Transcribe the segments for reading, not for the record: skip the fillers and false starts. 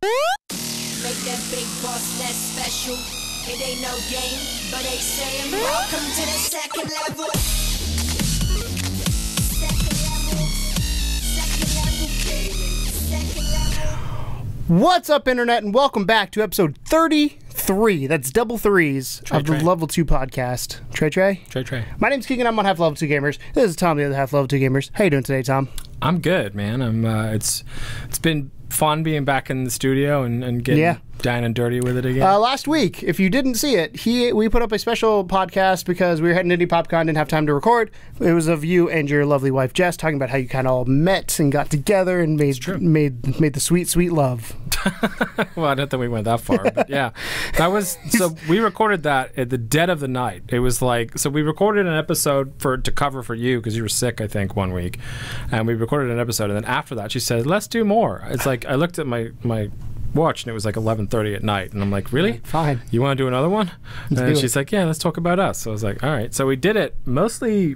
Make that big boss less special. It ain't no game, but they saying welcome to the second level. Second level. What's up, Internet, and welcome back to episode 33. That's double threes of the Level 2 podcast. Trey. My name's Keegan. I'm on half Level 2 Gamers. This is Tom, the other half Level 2 Gamers. How you doing today, Tom? I'm good, man. It's been fun being back in the studio and getting down and dirty with it again. Last week, if you didn't see it, we put up a special podcast because we were heading to Indy PopCon, didn't have time to record. It was of you and your lovely wife Jess talking about how you kind of all met and got together and made the sweet love. Well, I don't think we went that far, but yeah, that was so. We recorded that at the dead of the night. It was like, so we recorded an episode to cover for you because you were sick, I think, one week, and we recorded an episode, and then after that, she said, "Let's do more." It's like I looked at my watch and it was like 11:30 at night, and I'm like, "Really? Fine. You want to do another one?" And she's like, "Yeah, let's talk about us." So I was like, "All right." So we did it mostly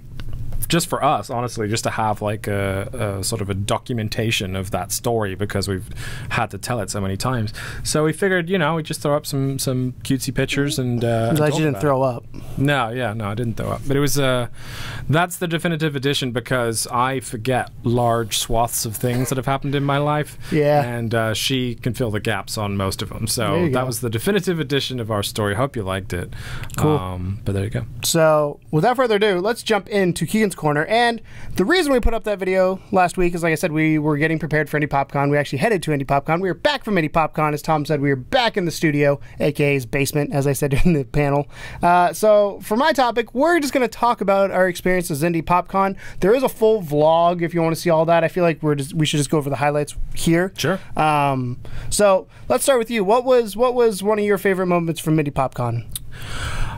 just for us, honestly, just to have like a sort of a documentation of that story because we've had to tell it so many times. So we figured, we just throw up some cutesy pictures and I'm glad you didn't throw up. No, I didn't throw up. But it was that's the definitive edition because I forget large swaths of things that have happened in my life. Yeah. And she can fill the gaps on most of them. So that was the definitive edition of our story. Hope you liked it. Cool. But there you go. So without further ado, let's jump into Keegan's Corner. And the reason we put up that video last week is, like I said, we were getting prepared for Indy PopCon. We actually headed to Indy PopCon. We were back from Indy PopCon. As Tom said, we were back in the studio, aka his basement, as I said in the panel. So for my topic, we're just going to talk about our experiences Indy PopCon. There is a full vlog if you want to see all that. I feel like we should just go over the highlights here. Sure. So let's start with you. What was one of your favorite moments from Indy PopCon?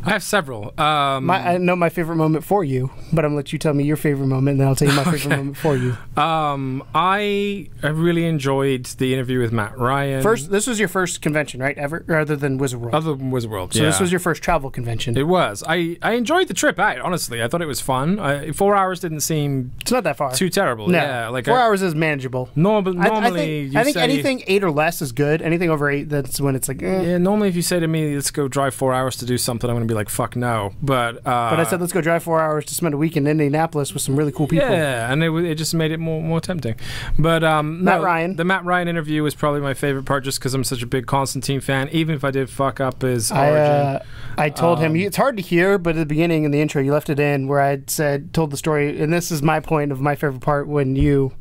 I have several. I know my favorite moment for you, but I'm going to let you tell me your favorite moment, and then I'll tell you my favorite moment for you. I really enjoyed the interview with Matt Ryan. This was your first convention, right, ever? Or other than Wizard World? Other than Wizard World, so this was your first travel convention? It was. I enjoyed the trip out, honestly. I thought it was fun. 4 hours didn't seem... It's not that far. Too terrible. No. Yeah, like 4 hours is manageable. Normally, I think anything 8 or less is good. Anything over 8, that's when it's like... Yeah, normally if you say to me, let's go drive 4 hours to do something, I'm going to be like, fuck no. But I said, let's go drive 4 hours to spend a week in Indianapolis with some really cool people. Yeah, and it just made it more tempting. But the Matt Ryan interview was probably my favorite part just because I'm such a big Constantine fan, even if I did fuck up his origin. I told him, it's hard to hear, but at the beginning in the intro, you left it in where I told the story, and this is my point of my favorite part when you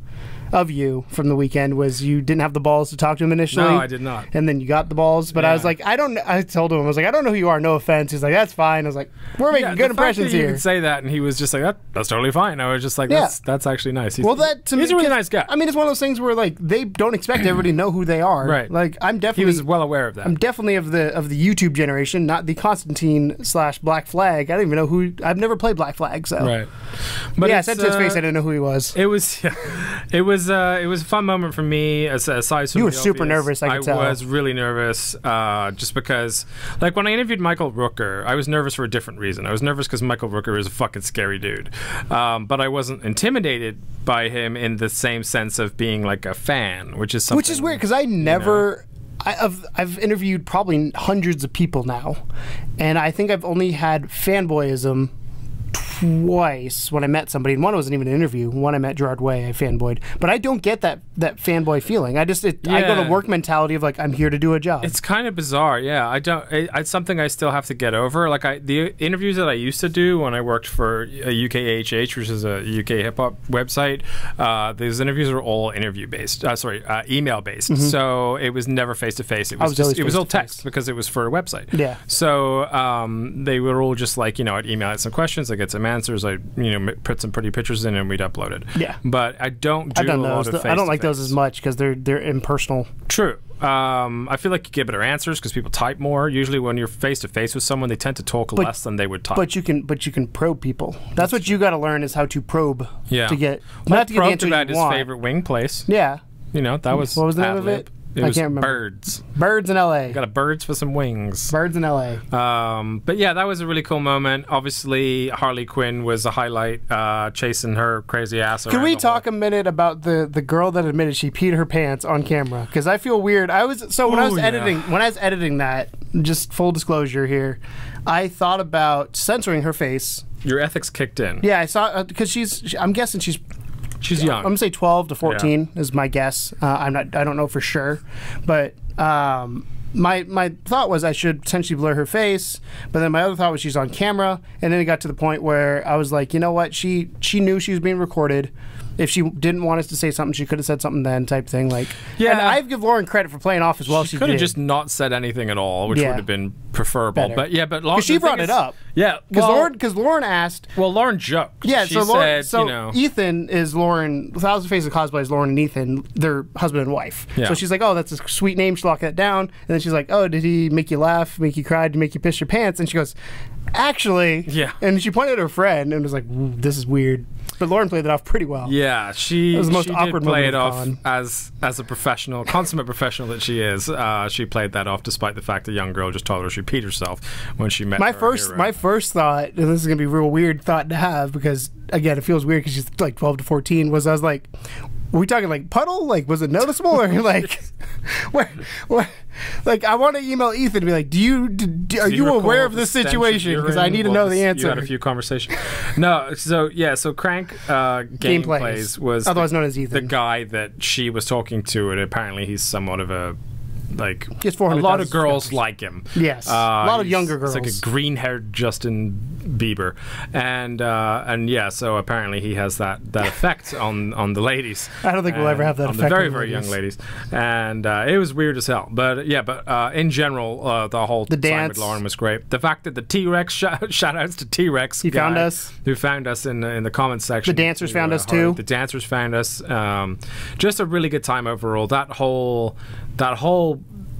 from the weekend was you didn't have the balls to talk to him initially. No, I did not. And then you got the balls, but I was like, I told him, I was like, I don't know who you are, no offense. He's like, that's fine. I was like, we're making good impressions here. You could say that, and he was just like, that's totally fine. I was just like, that's actually nice. He's a really nice guy. I mean, it's one of those things where like they don't expect everybody to know who they are. Right. Like I'm definitely. He was well aware of that. I'm definitely of the YouTube generation, not the Constantine / Black Flag. I don't even know who. I've never played Black Flag, so. Right. But yeah, I said to his face, I didn't know who he was. It was a fun moment for me. Aside from you were super nervous. I could tell. I was really nervous, just because, like, when I interviewed Michael Rooker, I was nervous for a different reason. I was nervous because Michael Rooker is a fucking scary dude, but I wasn't intimidated by him in the same sense of being like a fan, which is something. Which is weird because I never. I've interviewed probably hundreds of people now, and I think I've only had fanboyism twice when I met somebody, and one wasn't even an interview. One I met Gerard Way, I fanboyed, but I don't get that fanboy feeling. I go to work mentality of like I'm here to do a job. It's kind of bizarre, yeah. I don't. It's something I still have to get over. Like the interviews that I used to do when I worked for UKHH, which is a UK hip hop website. Those interviews are all email based. So it was never face to face. It was all text because it was for a website. Yeah. So they were all just like I'd email out some questions, I get some answers, I put some pretty pictures in, and we'd upload it. Yeah. But I don't do a lot of face-to-face. I don't like those as much because they're impersonal. True. I feel like you get better answers because people type more. Usually, when you're face to face with someone, they tend to talk less than they would type. But you can probe people. That's what you got to learn is how to probe. Yeah. To get not to get the answer you want. His favorite wing place. Yeah. That was. What was the name of it? It was Birds. Birds in L.A. Got a birds for some wings. Birds in L.A. But yeah, that was a really cool moment. Obviously, Harley Quinn was a highlight, chasing her crazy ass around. Can we talk a minute about the girl that admitted she peed her pants on camera? Because I feel weird. When I was editing that, just full disclosure here, I thought about censoring her face. Your ethics kicked in. Yeah, I saw because I'm guessing she's young. I'm gonna say 12 to 14 is my guess. I don't know for sure, but my thought was I should potentially blur her face. But then my other thought was she's on camera, and then it got to the point where I was like, you know what? She knew she was being recorded. If she didn't want us to say something, she could have said something then, type thing. Like, yeah. And I give Lauren credit for playing off as well. She could have just not said anything at all, which would have been preferable. Better. But Lauren, she brought it up. Yeah, because Lauren asked. Well, Lauren joked. Yeah, she said, you know, Ethan is Lauren. Thousand Faces of Cosplay is Lauren and Ethan. They're husband and wife. Yeah. So she's like, oh, that's a sweet name. She'll lock that down. And then she's like, oh, did he make you laugh, make you cry, did he make you piss your pants? And she goes, actually, yeah. And she pointed at her friend and was like, this is weird. But Lauren played that off pretty well. Yeah, she was the most awkward play it off as a professional, consummate professional that she is. She played that off despite the fact the young girl just told her she peed herself when she met my first thought, and this is gonna be a real weird thought to have because again it feels weird because she's like 12 to 14. I was like, were we talking like puddle? Like, was it noticeable or like, what? Like, I want to email Ethan to be like, are you aware of this situation? Because I need to know the answer. You had a few conversations. No, so Crank Gameplays was otherwise known as Ethan, the guy that she was talking to, and apparently he's somewhat of a. Like, a lot of girls like him. Yes, a lot of younger girls. It's like a green-haired Justin Bieber, and yeah. So apparently he has that effect on the ladies. I don't think we'll ever have that effect on the very young ladies. And it was weird as hell. But yeah, in general, the whole time with Lauren was great. The fact that the T-Rex shout-outs to T-Rex, he found us. Who found us in the comments section. The dancers found us too. The dancers found us. Just a really good time overall. That whole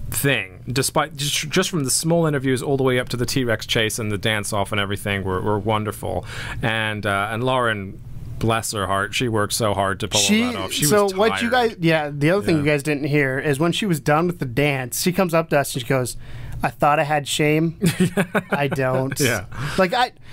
thing, despite just from the small interviews all the way up to the T-Rex chase and the dance off and everything, were wonderful. And Lauren, bless her heart, she worked so hard to pull all that off. She was tired. What you guys, the other thing you guys didn't hear is when she was done with the dance, she comes up to us and she goes, I thought I had shame. I don't. Yeah. Like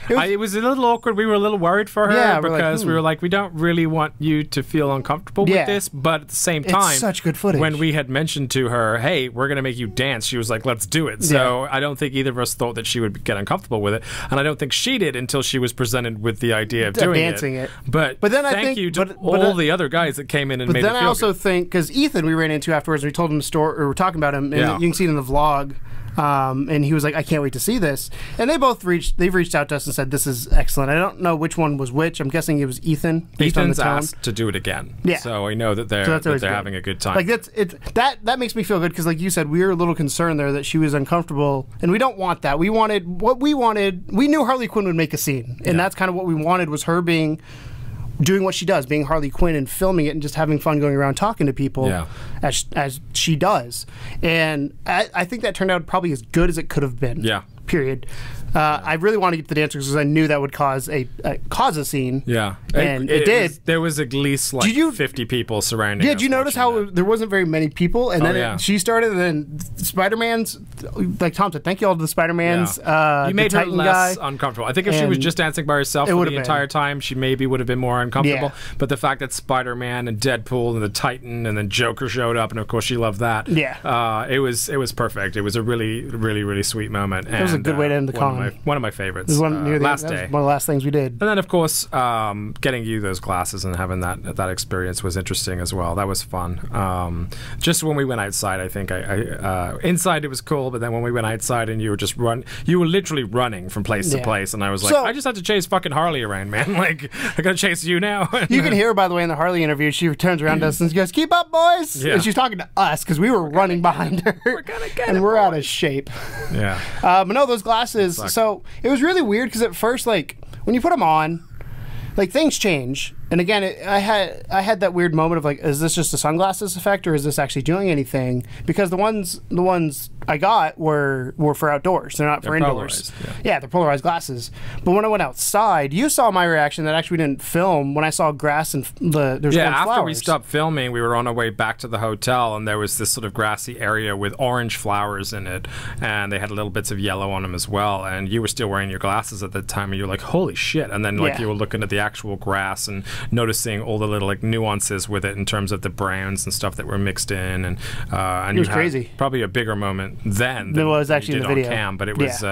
it was a little awkward. We were a little worried for her because we were like, we don't really want you to feel uncomfortable with this, but at the same time, it's such good footage. When we had mentioned to her, hey, we're going to make you dance, she was like, let's do it. So I don't think either of us thought that she would get uncomfortable with it, and I don't think she did until she was presented with the idea of doing dancing it. But then thank you to all the other guys that came in and made it feel good. But then I also think, because Ethan we ran into afterwards, we told him the story, or we're talking about him, and you can see it in the vlog. And he was like, I can't wait to see this. And they've reached out to us and said, this is excellent. I don't know which one was which. I'm guessing it was Ethan. Ethan's asked to do it again. Yeah. So I know that they're having a good time. Like that makes me feel good because, like you said, we were a little concerned there that she was uncomfortable, and we don't want that. We knew Harley Quinn would make a scene, and that's kind of what we wanted, was her doing what she does, being Harley Quinn and filming it and just having fun going around talking to people as she does. And I think that turned out probably as good as it could have been. Yeah. Period. I really wanted to get the dancers because I knew that would cause a scene. Yeah, and it did. There was at least like 50 people surrounding. Did you notice how there wasn't very many people, and then she started, and then Spider-Man's, like Tom said, thank you all to the Spider-Mans. You made her less uncomfortable. I think if she was just dancing by herself for the entire time, she maybe would have been more uncomfortable. Yeah. But the fact that Spider-Man and Deadpool and the Titan and then Joker showed up, and of course she loved that. Yeah, it was perfect. It was a really, really, really sweet moment. It was a good way to end the con. One of my favorites. Last day. One of the last things we did. And then, of course, getting you those glasses and having that experience was interesting as well. That was fun. Just when we went outside, I think inside it was cool, but then when we went outside and you were literally running from place to place, and I was like, I just had to chase fucking Harley around, man. Like, I gotta chase you now. You can hear her, by the way, in the Harley interview. She turns around to us and she goes, "Keep up, boys!" And she's talking to us because we were running behind her. We're gonna get and we're out of shape. Yeah. But no, those glasses. So it was really weird because at first, like, when you put them on, like, things change. And again, I had that weird moment of like, is this just a sunglasses effect, or is this actually doing anything? Because the ones I got were for outdoors. They're not for indoors. Yeah, they're polarized glasses. But when I went outside, you saw my reaction that actually we didn't film when I saw grass and there's orange after flowers. We stopped filming, we were on our way back to the hotel, and there was this sort of grassy area with orange flowers in it, and they had little bits of yellow on them as well. And you were still wearing your glasses at the time, and you were like, holy shit. And then like you were looking at the actual grass and noticing all the little like nuances with it in terms of the browns and stuff that were mixed in, and it was crazy. Probably a bigger moment then than it was actually in the video on cam, but it was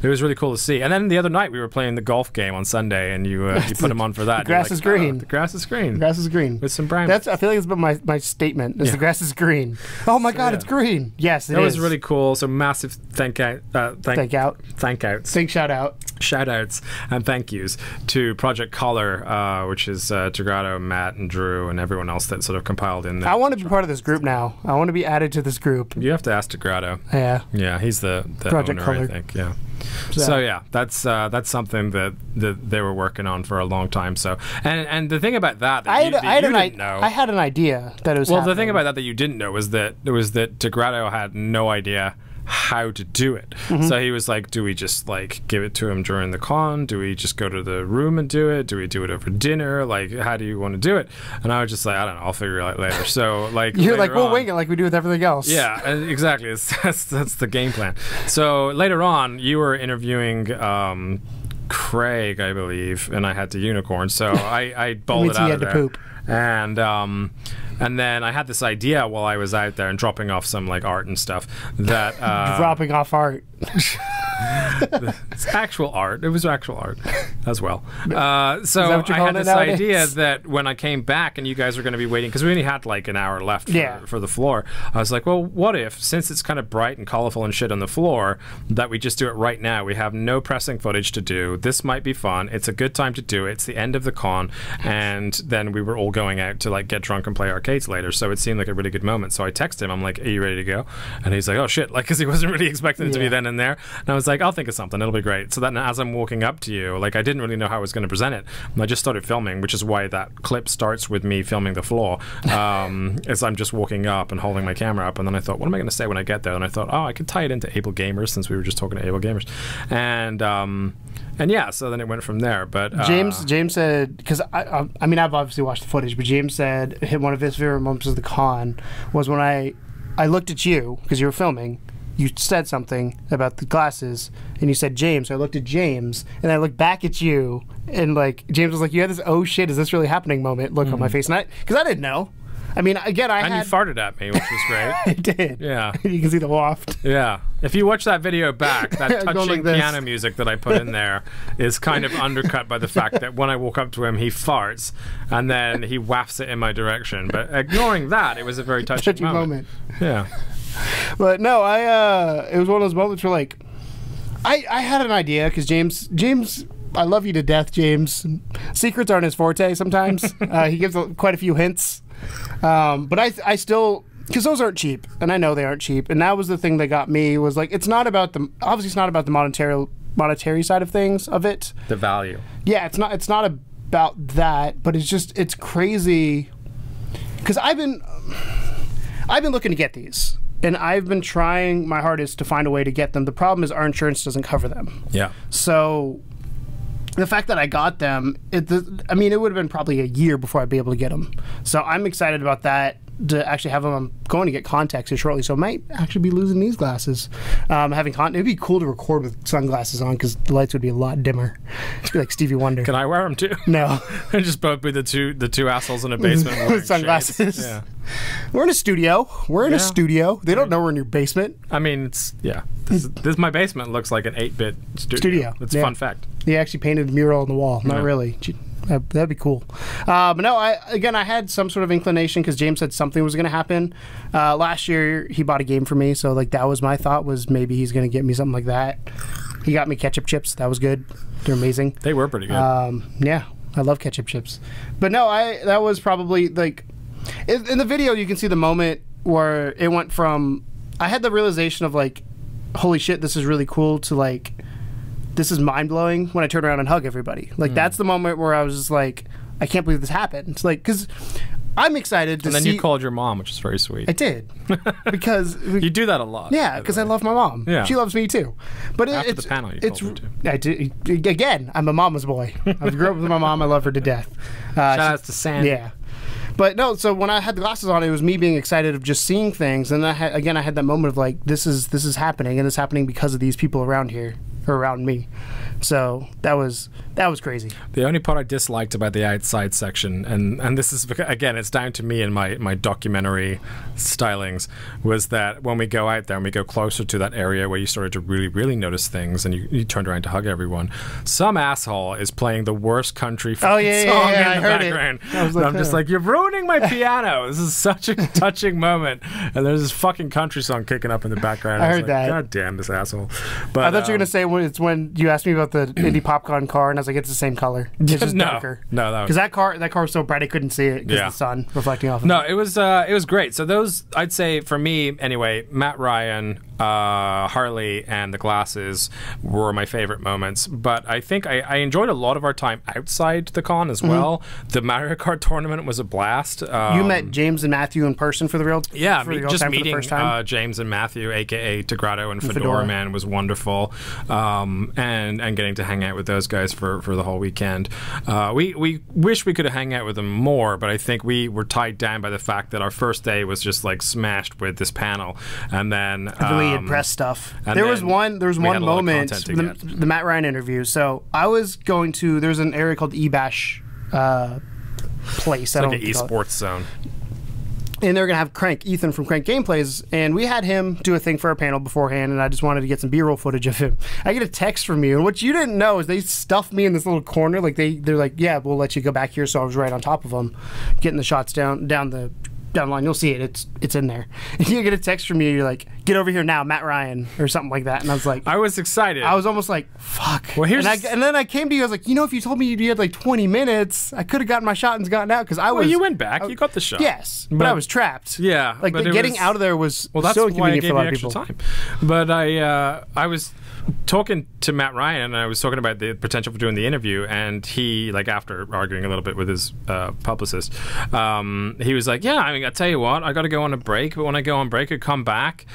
really cool to see. And then the other night we were playing the golf game on Sunday, and you put them on for that. The grass is green. The grass is green. The grass is green with some brown. I feel like it's been my statement. Is the grass is green. Oh my god, it's green. Yes, it is. That was really cool. So massive thank outs, shout outs, and thank yous to Project Collar, which is Tigrado, Matt, and Drew, and everyone else that sort of compiled in there. I want to be part of this group now. I want to be added to this group. You have to ask Tigrado. Yeah, he's the Project owner, Color. I think. Yeah. So yeah, that's something that they were working on for a long time. So and the thing about that you didn't know. I had an idea that it was. Well, the thing about that you didn't know was that Tigrado had no idea how to do it. So he was like, do we just like give it to him during the con? Do we just go to the room and do it? Do we do it over dinner? Like, how do you want to do it? And I was just like, I don't know, I'll figure it out later. So like you're like, we'll wing it like we do with everything else. Yeah, exactly. That's the game plan. So later on, you were interviewing Craig, I believe, and I had to unicorn. So I bolted out of there. Poop. And then I had this idea while I was out there and dropping off some like art and stuff that dropping off art. It's actual art. It was actual art as well. So I had this idea that when I came back and you guys were going to be waiting, because we only had like an hour left for the floor, I was like, well, what if, since it's kind of bright and colorful and shit on the floor, that we just do it right now? We have no pressing footage to do. This might be fun. It's a good time to do it. It's the end of the con, and then we were all going out to like get drunk and play arcades later, so it seemed like a really good moment. So I texted him, I'm like, are you ready to go? And he's like, oh shit, like, because he wasn't really expecting it to be then and there. And I was like, I'll think of something, it'll be great. So then as I'm walking up to you, like, I didn't really know how I was going to present it, and I just started filming, which is why that clip starts with me filming the floor, as I'm just walking up and holding my camera up. And then I thought, what am I going to say when I get there? And I thought, oh, I could tie it into Able Gamers, since we were just talking to Able Gamers. And yeah, so then it went from there. But James said, because I mean, I've obviously watched the footage, but James said one of his favorite moments of the con was when I looked at you, because you were filming. You said something about the glasses, and you said James. So I looked at James, and I looked back at you, and like James was like, you had this "oh shit, is this really happening?" moment look on my face, and because I didn't know. I mean, again, and you farted at me, which was great. I did. Yeah. You can see the waft. Yeah. If you watch that video back, that touching piano music that I put in there is kind of undercut by the fact that when I walk up to him, he farts, and then he wafts it in my direction. But ignoring that, it was a very touching moment. Yeah. But no, it was one of those moments where like, I had an idea, because James, I love you to death, James. Secrets aren't his forte sometimes. He gives quite a few hints. But I still, because those aren't cheap, and I know they aren't cheap, and that was the thing that got me, was like, it's not about obviously it's not about the monetary side of things of it. The value. Yeah, it's not about that, but it's crazy, because I've been looking to get these, and I've been trying my hardest to find a way to get them. The problem is our insurance doesn't cover them. Yeah. So the fact that I got them, I mean, it would have been probably a year before I'd be able to get them. So I'm excited about that, to actually have them. I'm going to get contacts here shortly, so I might actually be losing these glasses. It'd be cool to record with sunglasses on, because the lights would be a lot dimmer. It'd be like Stevie Wonder. Can I wear them too? No. Just both be the two assholes in a basement with sunglasses. Shades. Yeah. We're in a studio. We're in a studio. They don't know we're in your basement. I mean, this my basement looks like an 8-bit studio. It's a fun fact. He actually painted a mural on the wall. Not really. That'd be cool. But no, I had some sort of inclination, because James said something was going to happen. Last year, he bought a game for me, so like that was my thought, was maybe he's going to get me something like that. He got me ketchup chips. That was good. They're amazing. They were pretty good. Yeah, I love ketchup chips. But no, that was probably like, in the video you can see the moment where it went from, I had the realization of like, holy shit, this is really cool, to like, this is mind-blowing, when I turn around and hug everybody. Like, that's the moment where I was just like, I can't believe this happened. It's like, because I'm excited to see. And then you called your mom, which is very sweet. I did. Because you do that a lot. Yeah, because I love my mom. Yeah. She loves me too. But after the panel, you called her too. I did, again, I'm a mama's boy. I grew up with my mom. I love her to death. Shout out to Sandy. Yeah. But no, so when I had the glasses on, it was me being excited of just seeing things. And I had that moment of like, this is happening, and it's happening because of these people around here, or around me. So that was crazy. The only part I disliked about the outside section, and this is, again, it's down to me and my documentary stylings, was that when we go out there and we go closer to that area where you started to really, really notice things, and you turned around to hug everyone, some asshole is playing the worst country song in the background. I'm just like, you're ruining my piano. This is such a touching moment. And there's this fucking country song kicking up in the background. I heard that. God damn this asshole. But I thought you were going to say it's when you asked me about the Indy PopCon car, and I was like, it's the same color. It's just darker. No, because that car was so bright I couldn't see it because of the sun reflecting off of it. No, it was great. So those, I'd say for me anyway, Matt Ryan, Harley, and the glasses were my favorite moments. But I think I enjoyed a lot of our time outside the con as well. The Mario Kart tournament was a blast. You met James and Matthew in person for the real time? Yeah, just meeting James and Matthew, aka Tegrado and Fedora, man, was wonderful. And getting to hang out with those guys for the whole weekend. We wish we could have hung out with them more, but I think we were tied down by the fact that our first day was just like smashed with this panel, and then press stuff. There was one moment, the Matt Ryan interview. So I was going to, there's an area called eBash place. It's like an esports zone. And they're going to have Ethan from Crank Gameplays, and we had him do a thing for our panel beforehand, and I just wanted to get some B-roll footage of him. I get a text from you, and what you didn't know is they stuffed me in this little corner. Like they're like, yeah, we'll let you go back here, so I was right on top of them, getting the shots down the line. You'll see it. It's in there. And you get a text from you. You're like, get over here now, Matt Ryan, or something like that. And I was like, I was excited. I was almost like, fuck. Well, and then I came to you. I was like, if you told me you had like 20 minutes, I could have gotten my shot and gotten out because I was. Well, you went back. You got the shot. Yes, but I was trapped. Yeah, like getting out of there was so inconvenient for a lot of people. Time. But I was talking to Matt Ryan, and I was talking about the potential for doing the interview, and he, like, after arguing a little bit with his publicist, he was like, yeah, I mean, I tell you what, I got to go on a break, but when I go on break, I come back,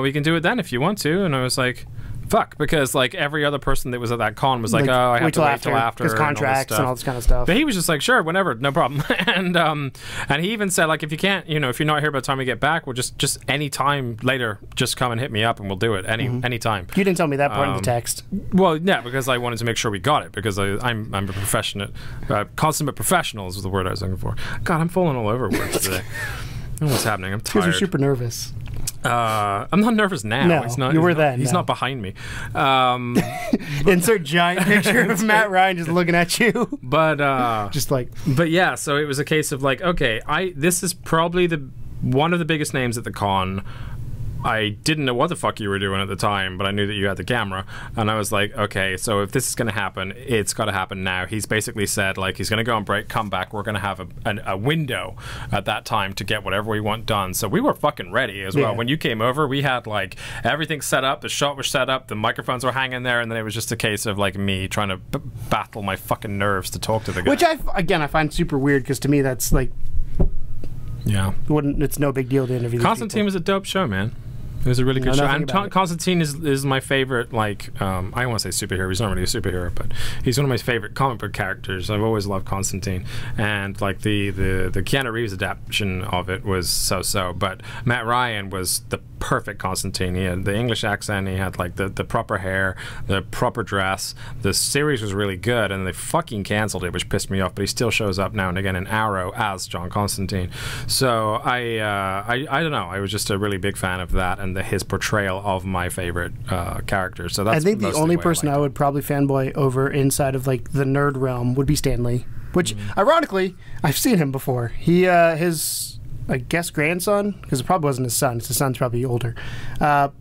we can do it then if you want to. And I was like, fuck, because like every other person that was at that con was like, oh, I have to wait till after because contracts and all this kind of stuff. But he was just like, sure, whenever, no problem. and he even said, like, if you can't, if you're not here by the time we get back, we'll just any time later, just come and hit me up and we'll do it any time. You didn't tell me that part in the text. Well, yeah, because I wanted to make sure we got it, because I'm a professional, consummate professional is the word I was looking for. God, I'm falling all over words today. I don't know what's happening. I'm tired. Because you're super nervous. I'm not nervous now. No, you were then. He's not behind me. Insert giant picture of Matt Ryan just looking at you. But just like. But yeah, so it was a case of like, okay, this is probably one of the biggest names at the con. I didn't know what the fuck you were doing at the time, but I knew that you had the camera, and I was like, okay, so if this is going to happen, it's got to happen now. He's basically said, like, he's going to go on break, come back, we're going to have a window at that time to get whatever we want done. So we were fucking ready as well. When you came over, we had, like, everything set up, the shot was set up, the microphones were hanging there, and then it was just a case of, like, me trying to battle my fucking nerves to talk to the guy. Which, I find super weird, because to me that's, like, it's no big deal to interview Constantine was a dope show, man. It was a really good show. And Constantine is my favorite, like, I don't want to say superhero. He's not really a superhero, but he's one of my favorite comic book characters. I've always loved Constantine. And, like, the Keanu Reeves adaptation of it was so-so. But Matt Ryan was the perfect Constantine. He had the English accent. He had, like, the proper hair, the proper dress. The series was really good, and they fucking canceled it, which pissed me off. But he still shows up now and again in Arrow as John Constantine. So I don't know. I was just a really big fan of that and his portrayal of my favorite character. So that's, I think, the only person I would probably fanboy over inside of, like, the nerd realm would be Stan Lee, which ironically I've seen him before. He his I guess grandson, because it probably wasn't his son. His son's probably older.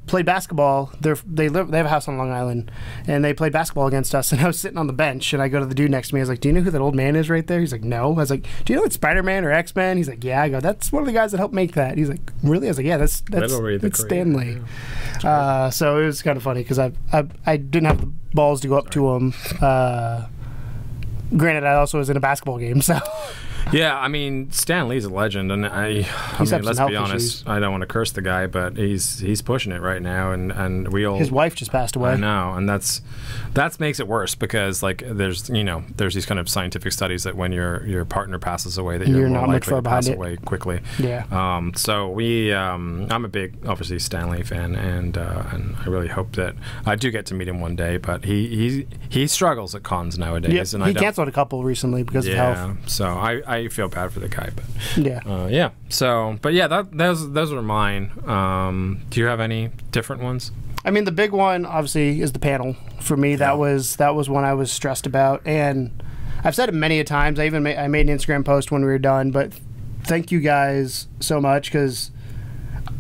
Played basketball. They have a house on Long Island, and they played basketball against us. And I was sitting on the bench, and I go to the dude next to me. I was like, "Do you know who that old man is right there?" He's like, "No." I was like, "Do you know it's Spider-Man or X-Men?" He's like, "Yeah." I go, "That's one of the guys that helped make that." He's like, "Really?" I was like, "Yeah, that's Stan Lee." Yeah. So it was kind of funny because I didn't have the balls to go up to him. Granted, I also was in a basketball game, so. Yeah, I mean, Stan Lee's a legend, and I mean, let's be honest. I don't want to curse the guy, but he's pushing it right now, and we all. His wife just passed away. I know, and that makes it worse because like there's these kind of scientific studies that when your partner passes away, that you're more not likely much far to pass behind away quickly. Yeah. So I'm a big, obviously, Stan Lee fan, and I really hope that I do get to meet him one day. But he struggles at cons nowadays, and he canceled a couple recently because of health. So I feel bad for the guy, but yeah. So, but yeah, those were mine. Do you have any different ones? I mean, the big one obviously is the panel. For me, that was one I was stressed about, and I've said it many a times. I made an Instagram post when we were done, but thank you guys so much because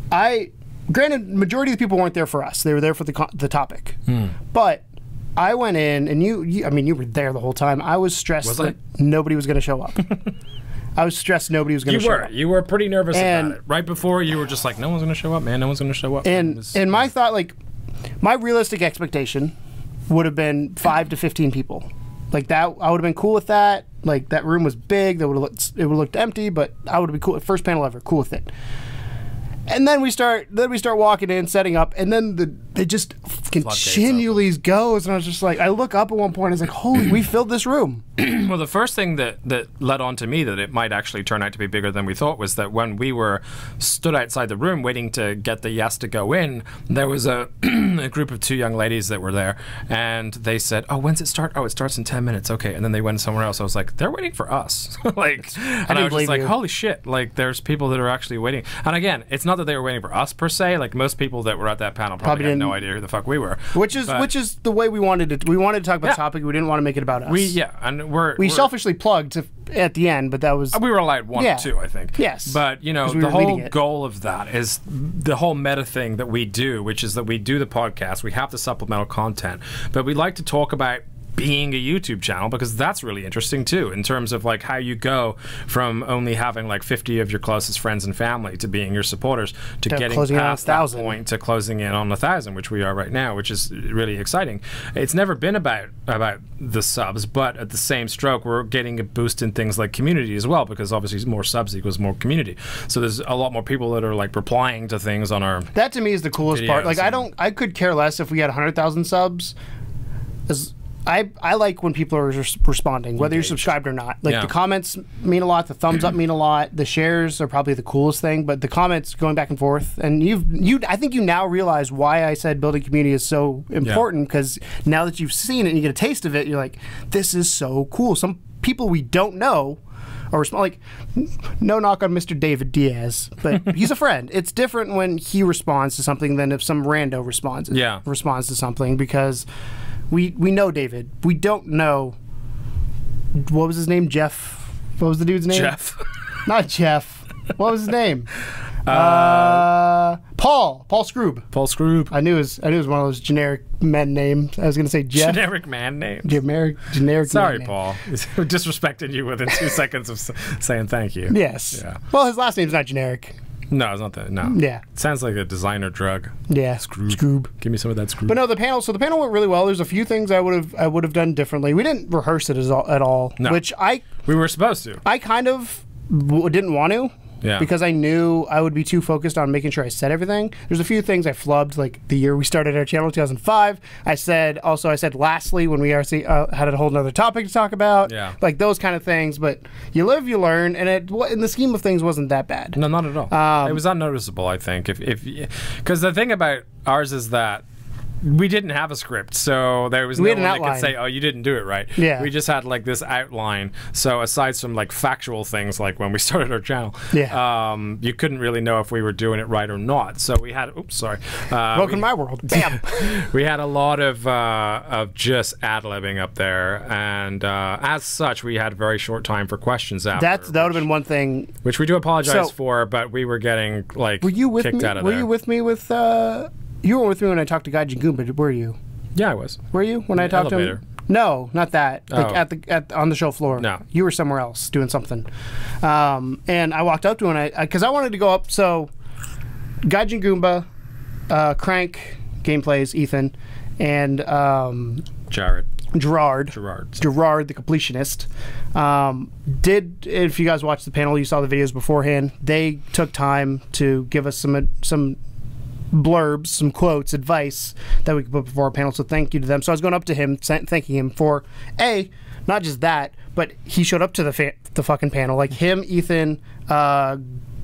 granted, majority of the people weren't there for us; they were there for the topic, but. I went in, and you were there the whole time. I was stressed that nobody was going to show up. I was stressed nobody was going to show up. You were pretty nervous about it. Right before, you were just like, no one's going to show up, man. No one's going to show up. And my thought, like, my realistic expectation would have been 5 to 15 people. Like, that, I would have been cool with that. Like, that room was big. It would have looked empty, but I would have been cool. First panel ever, cool with it. And then we start walking in, setting up, and then it just continually goes. And I was just like, I look up at one point, and I was like, holy, we filled this room. Well, the first thing that led on to me that it might actually turn out to be bigger than we thought was that when we stood outside the room waiting to get the yes to go in, there was a group of 2 young ladies that were there, and they said, oh, when's it start? Oh, it starts in 10 minutes. Okay. And then they went somewhere else. I was like, they're waiting for us. And I was just like, holy shit. Like, there's people that are actually waiting. And again, it's not that they were waiting for us per se. Like, most people that were at that panel probably had no idea who the fuck we were. Which is the way we wanted it. We wanted to talk about the topic. We didn't want to make it about us. And we selfishly plugged at the end, but that was we were allowed 1 or 2, I think. Yes, but the whole goal of that is the whole meta thing that we do, which is that we do the podcast. We have the supplemental content, but we like to talk about being a YouTube channel because that's really interesting too in terms of like how you go from only having like 50 of your closest friends and family to being your supporters to getting past that point to closing in on 1,000, which we are right now, which is really exciting. It's never been about the subs, but at the same stroke we're getting a boost in things like community as well because obviously more subs equals more community. So there's a lot more people that are like replying to things on our That to me is the coolest part. Like I could care less if we had 100,000 subs. I like when people are responding, whether you're subscribed or not. Like the comments mean a lot, the thumbs up mean a lot, the shares are probably the coolest thing, but the comments going back and forth, and I think you now realize why I said building community is so important because now that you've seen it and you get a taste of it, you're like, this is so cool. Some people we don't know or like, no knock on Mr. David Diaz, but he's a friend. It's different when he responds to something than if some rando responds to something because. We know David. We don't know. What was his name? Jeff. What was the dude's name? Jeff. Not Jeff. What was his name? Paul. Paul Scroob. Paul Scroob. I knew it was one of those generic men names. I was going to say Jeff. Generic man names. Generic. Sorry, man Paul. We disrespected you within 2 seconds of saying thank you. Yes. Yeah. Well, his last name's not generic. No, it's not that. No. Yeah. It sounds like a designer drug. Yeah. Scroob. Give me some of that Scroob. But no, the panel went really well. There's a few things I would have done differently. We didn't rehearse it at all. No. Which we were supposed to. I kind of didn't want to. Yeah. Because I knew I would be too focused on making sure I said everything. There's a few things I flubbed, like the year we started our channel in 2005. I said lastly when we had a whole other topic to talk about. Yeah. Like those kind of things. But you live, you learn, and it in the scheme of things wasn't that bad. No, not at all. It was unnoticeable, I think. Because the thing about ours is that we didn't have a script, so there was no one that could say, oh, you didn't do it right. Yeah. We just had like this outline. So aside from like factual things like when we started our channel, you couldn't really know if we were doing it right or not. So we had, welcome to my world. Damn. We had a lot of just ad-libbing up there, and as such, we had a very short time for questions after. That would have been one thing. Which we do apologize for, but we were getting like kicked out of there. Were you with me with... You weren't with me when I talked to Gaijin Goomba, were you? Yeah, I was. Were you when I talked to him? No, not that. Like on the show floor. No, you were somewhere else doing something. And I walked up to him because I wanted to go up. So, Gaijin Goomba, Crank Gameplays, Ethan, and Jared. Gerard, the completionist, if you guys watched the panel, you saw the videos beforehand. They took time to give us some blurbs, some quotes, advice that we could put before our panel. So thank you to them. So I was going up to him, thanking him for not just that, but he showed up to the fucking panel. Like him, Ethan,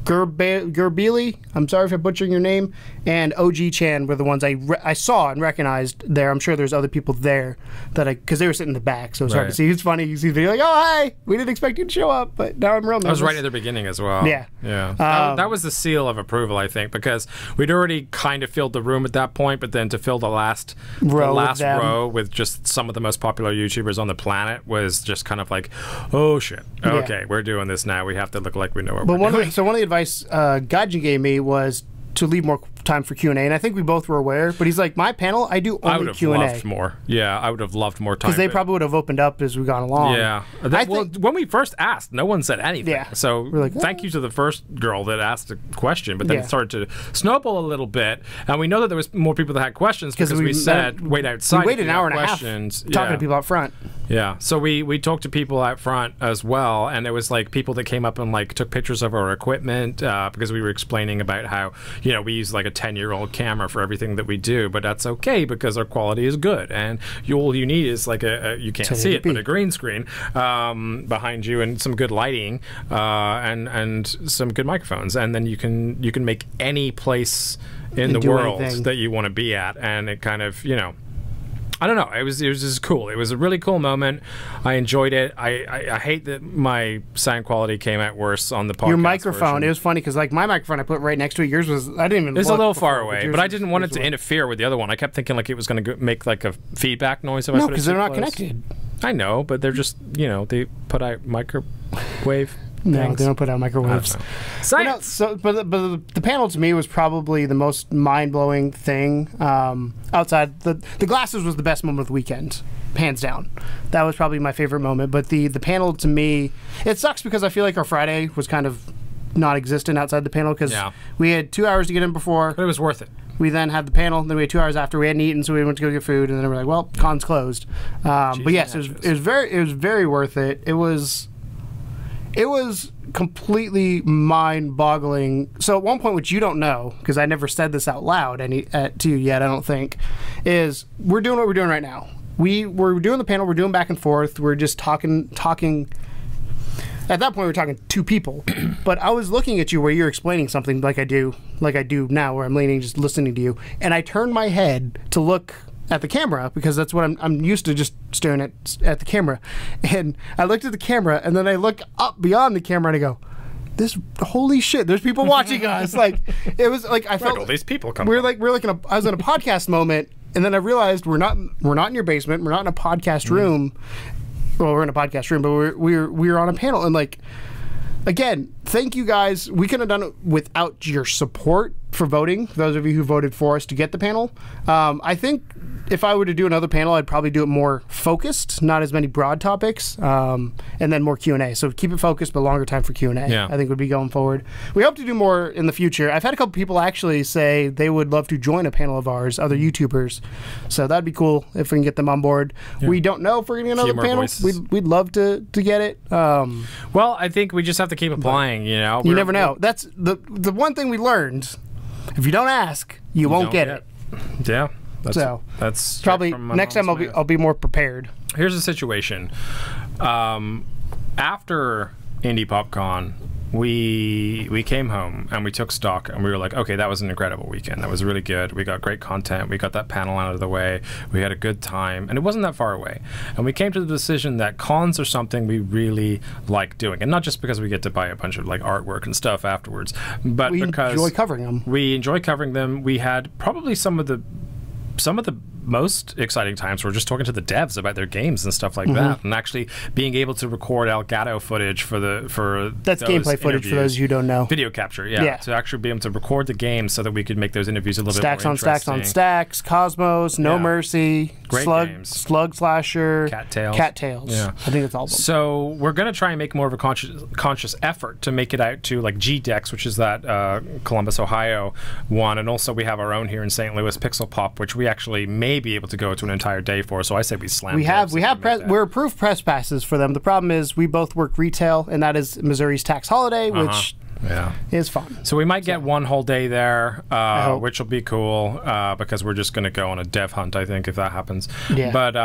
Gerbili, I'm sorry if I'm butchering your name, and OG Chan were the ones I saw and recognized there. I'm sure there's other people there that because they were sitting in the back, so it was hard to see. It's funny, you see the video like, oh, hi, we didn't expect you to show up, but now I'm real nervous. I was right at the beginning as well. Yeah. That was the seal of approval, I think, because we'd already kind of filled the room at that point, but then to fill the last row with just some of the most popular YouTubers on the planet was just kind of like, oh shit, okay, we're doing this now. We have to look like we know what we're doing. So one of the advice Gaijin gave me was to leave more time for Q&A, and I think we both were aware, but he's like, my panel, I do only Q&A. I would have loved more. Yeah, I would have loved more time. Because they probably would have opened up as we gone along. Yeah. When we first asked, no one said anything. Yeah. So like, thank you to the first girl that asked a question, but then it started to snowball a little bit, and we know that there was more people that had questions because we said, wait outside. We waited an hour and a half talking to people out front. Yeah. So we talked to people out front as well, and there was like people that came up and like took pictures of our equipment because we were explaining about how, we use like a 10-year-old camera for everything that we do, but that's okay because our quality is good, and all you need is like you can't see it, but a green screen behind you and some good lighting and some good microphones, and then you can make any place in the world that you want to be at, and it kind of I don't know. It was just cool. It was a really cool moment. I enjoyed it. I hate that my sound quality came out worse on the podcast. Your microphone. Version. It was funny because like my microphone I put right next to it. Yours was I didn't even. It's a little far away, but I didn't want it to interfere with the other one. I kept thinking like it was going to make like a feedback noise. No, because they're not connected. I know, but they're just they put out microwave. No, they don't put out microwaves. Science. But the panel to me was probably the most mind-blowing thing outside. The glasses was the best moment of the weekend, hands down. That was probably my favorite moment. But the panel to me, it sucks because I feel like our Friday was kind of non-existent outside the panel because we had 2 hours to get in before. But it was worth it. We then had the panel, then we had 2 hours after. We hadn't eaten, so we went to go get food, and then we were like, well, con's closed. But yes, it was very worth it. It was completely mind-boggling. So at one point, which you don't know, because I never said this out loud to you yet, I don't think, is we're doing what we're doing right now. We're doing the panel, we're doing back and forth, we're just talking. At that point, we were talking two people. But I was looking at you where you're explaining something like I do now, where I'm leaning, just listening to you. And I turned my head to look at the camera because that's what I'm used to, just staring at the camera. And I looked at the camera, and then I look up beyond the camera and I go, holy shit, there's people watching us. Like, it was like I felt all these people come. I was in a podcast moment, and then I realized we're not in your basement, we're not in a podcast room. Well, we're in a podcast room, but we're on a panel, and like, again, thank you guys. We couldn't have done it without your support for voting, those of you who voted for us to get the panel. I think if I were to do another panel, I'd probably do it more focused, not as many broad topics, and then more Q&A. So keep it focused, but longer time for Q&A, I think would be going forward. We hope to do more in the future. I've had a couple people actually say they would love to join a panel of ours, other YouTubers. So that'd be cool if we can get them on board. Yeah. We don't know if we're going to get another panel. We'd love to get it. Well, I think we just have to keep applying, you know. You never know. That's the one thing we learned. If you don't ask, you won't get it. Yeah. That's probably next time I'll be more prepared. Here's the situation. After Indy PopCon, we came home and we took stock and we were like, okay, that was an incredible weekend. That was really good. We got great content. We got that panel out of the way. We had a good time, and it wasn't that far away. And we came to the decision that cons are something we really like doing, and not just because we get to buy a bunch of like artwork and stuff afterwards, but because we enjoy covering them. We enjoy covering them. We had probably some of the most exciting times were just talking to the devs about their games and stuff like that, and actually being able to record Elgato footage for that's gameplay footage for those who don't know. Video capture, to actually be able to record the game so that we could make those interviews a little bit more interesting. Stacks on stacks, Cosmos, No Mercy, great games. Slug Slasher, Cattails. Yeah, I think that's all of them. So we're going to try and make more of a conscious effort to make it out to like GDex, which is that Columbus, Ohio one, and also we have our own here in St. Louis, Pixel Pop, which we actually may be able to go to an entire day for. So I say we slam. We're approved press passes for them. The problem is we both work retail, and that is Missouri's tax holiday, which is fun. So we might get one whole day there, which will be cool because we're just going to go on a dev hunt, I think, if that happens. Yeah. But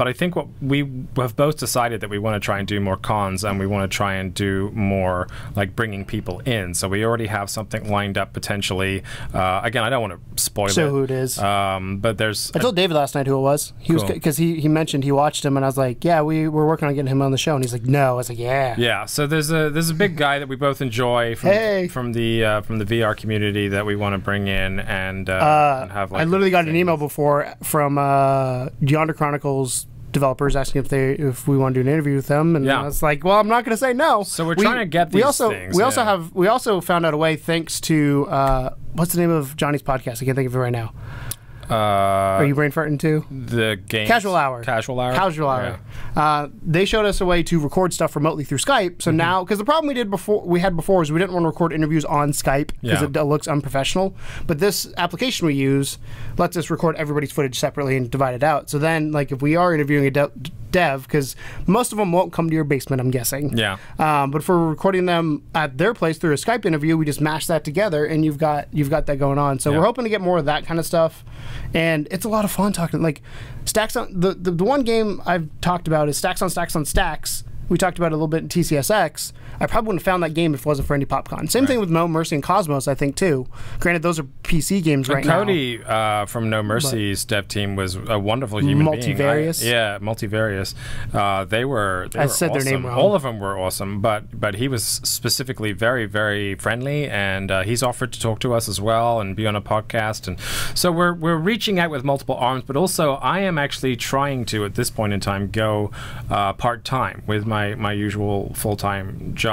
I think what we have both decided that we want to try and do more cons, and we want to try and do more like bringing people in. So we already have something lined up potentially. Again, I don't want to spoil it. Who it is. But there's. I told David last night who it was. Because he mentioned he watched him, and I was like, yeah, we were working on getting him on the show, and he's like, no. I was like, yeah. Yeah. So there's a big guy that we both enjoy from the VR community that we want to bring in and have. Like, I literally got an email before from Yonder Chronicles developers asking if we want to do an interview with them, and I was like, well, I'm not going to say no. So we're trying to get these things. We also found out a way thanks to what's the name of Johnny's podcast? I can't think of it right now. Are you brain farting too? The game Casual Hour. Yeah. They showed us a way to record stuff remotely through Skype. So now, because the problem we had before is we didn't want to record interviews on Skype because it looks unprofessional. But this application we use lets us record everybody's footage separately and divide it out. So then, like, if we are interviewing a dev, because most of them won't come to your basement, I'm guessing. Yeah. But if we're recording them at their place through a Skype interview, we just mash that together, and you've got that going on. So we're hoping to get more of that kind of stuff. And it's a lot of fun talking. Like, Stacks on the one game I've talked about is Stacks on Stacks on Stacks. We talked about it a little bit in TCSX. I probably wouldn't have found that game if it wasn't for Indy PopCon. Same thing with No Mercy and Cosmos, I think, too. Granted, those are PC games right now. Cody from No Mercy's dev team was a wonderful human being. Multivarious. Multivarious. They were I said awesome. Their name wrong. All of them were awesome, but he was specifically very, very friendly, and he's offered to talk to us as well and be on a podcast. And so we're reaching out with multiple arms, but also I am actually trying to, at this point in time, go part-time with my usual full-time job.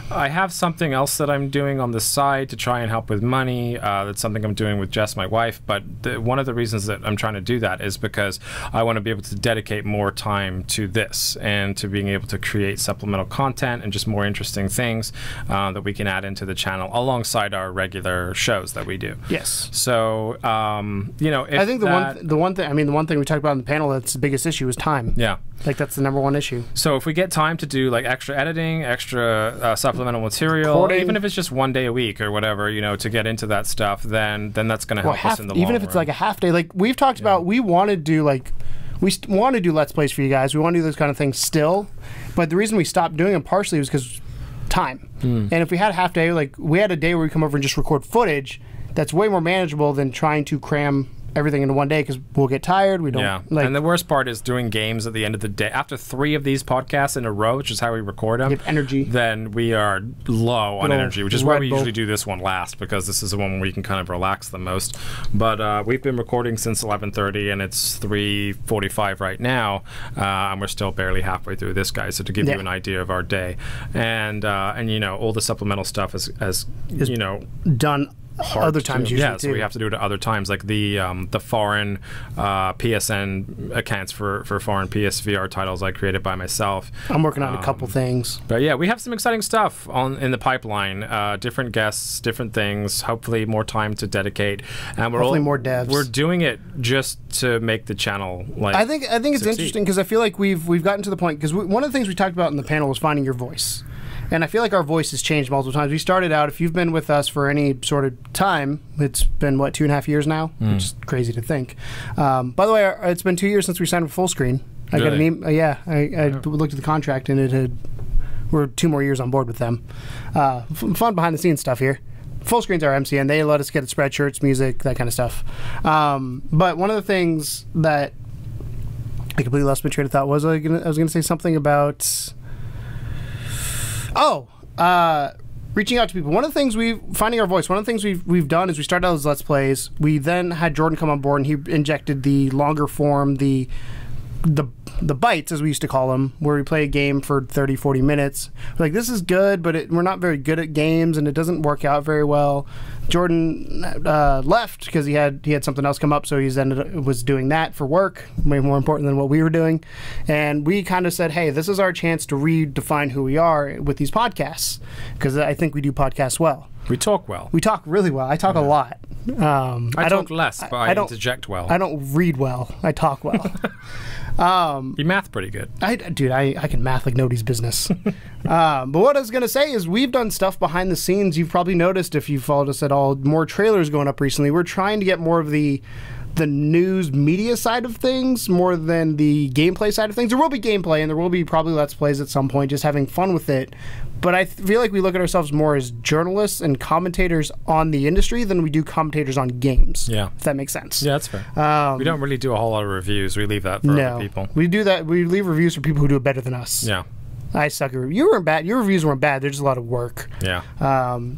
I have something else that I'm doing on the side to try and help with money. That's something I'm doing with Jess, my wife. But one of the reasons that I'm trying to do that is because I want to be able to dedicate more time to this and to being able to create supplemental content and just more interesting things that we can add into the channel alongside our regular shows that we do. Yes. So I think the one thing we talked about in the panel that's the biggest issue is time. Yeah. Like, that's the #1 issue. So if we get time to do like extra editing, extra supplemental material, recording, even if it's just one day a week or whatever, to get into that stuff, then that's going to help us in the long run. Even if it's like a half day, like we've talked about, we want to do Let's Plays for you guys. We want to do those kind of things still, but the reason we stopped doing them partially was because time. And if we had a half day, like we had a day where we come over and just record footage, that's way more manageable than trying to cram everything into one day because we'll get tired. We don't. Yeah. And the worst part is doing games at the end of the day. After 3 of these podcasts in a row, which is how we record them, energy. Then we are low on energy, which is why we usually do this one last, because this is the one where you can kind of relax the most. But we've been recording since 11:30, and it's 3:45 right now, and we're still barely halfway through this, guys. So to give you an idea of our day, and all the supplemental stuff is done. Other times, usually so we have to do it at other times, like the foreign PSN accounts for foreign PSVR titles I created by myself. I'm working on a couple things, but yeah, we have some exciting stuff in the pipeline. Different guests, different things. Hopefully, more time to dedicate, and hopefully more devs. We're doing it just to make the channel like. I think it's interesting because I feel like we've gotten to the point, because one of the things we talked about in the panel was finding your voice. And I feel like our voice has changed multiple times. We started out, if you've been with us for any sort of time, it's been, 2.5 years now? Which is crazy to think. By the way, it's been 2 years since we signed with Fullscreen. I got an email. I looked at the contract, and we're 2 more years on board with them. Fun behind-the-scenes stuff here. Fullscreen's our MC, and they let us get spreadshirts, music, that kind of stuff. But one of the things that I completely lost my train of thought was I was going to say something about... reaching out to people. One of the things finding our voice. One of the things we've done is we started out as Let's Plays. We then had Jordan come on board, and he injected the longer form, the Bytes, as we used to call them, where we play a game for 30, 40 minutes. We're like, this is good, but we're not very good at games, and it doesn't work out very well. Jordan left because he had something else come up, so he was doing that for work, way more important than what we were doing. And we kind of said, hey, this is our chance to redefine who we are with these podcasts, because I think we do podcasts well. We talk well. We talk really well. I talk a lot. I talk less, but I interject well. I don't read well. I talk well. You math pretty good. Dude, I can math like nobody's business. But what I was going to say is we've done stuff behind the scenes. You've probably noticed if you followed us at all, more trailers going up recently. We're trying to get more of the news media side of things more than the gameplay side of things. There will be gameplay and there will be probably Let's Plays at some point, just having fun with it. But I feel like we look at ourselves more as journalists and commentators on the industry than we do commentators on games. Yeah. If that makes sense. Yeah, that's fair. We don't really do a whole lot of reviews. We leave that for other people. We do that. We leave reviews for people who do it better than us. Yeah. I suck at reviews. You weren't bad. Your reviews weren't bad. They're just a lot of work. Yeah.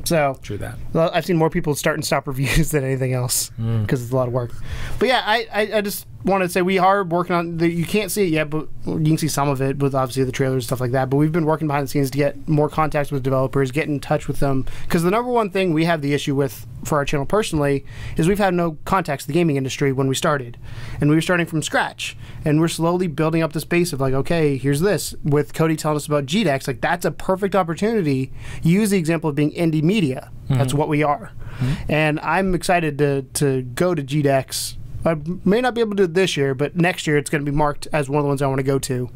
So true that. Well, I've seen more people start and stop reviews than anything else because it's a lot of work. But yeah, I just wanted to say we are working on you can't see it yet, but you can see some of it with obviously the trailers and stuff like that. But we've been working behind the scenes to get more contacts with developers, get in touch with them, because the number one thing we have the issue with for our channel personally is we've had no contacts with the gaming industry when we started, and we were starting from scratch, and we're slowly building up this base of like, okay, here's this with Cody telling us about GDEX. Like that's a perfect opportunity. Use the example of being indie media. That's what we are, and I'm excited to go to GDEX. I may not be able to do it this year, but next year it's going to be marked as one of the ones I want to go to.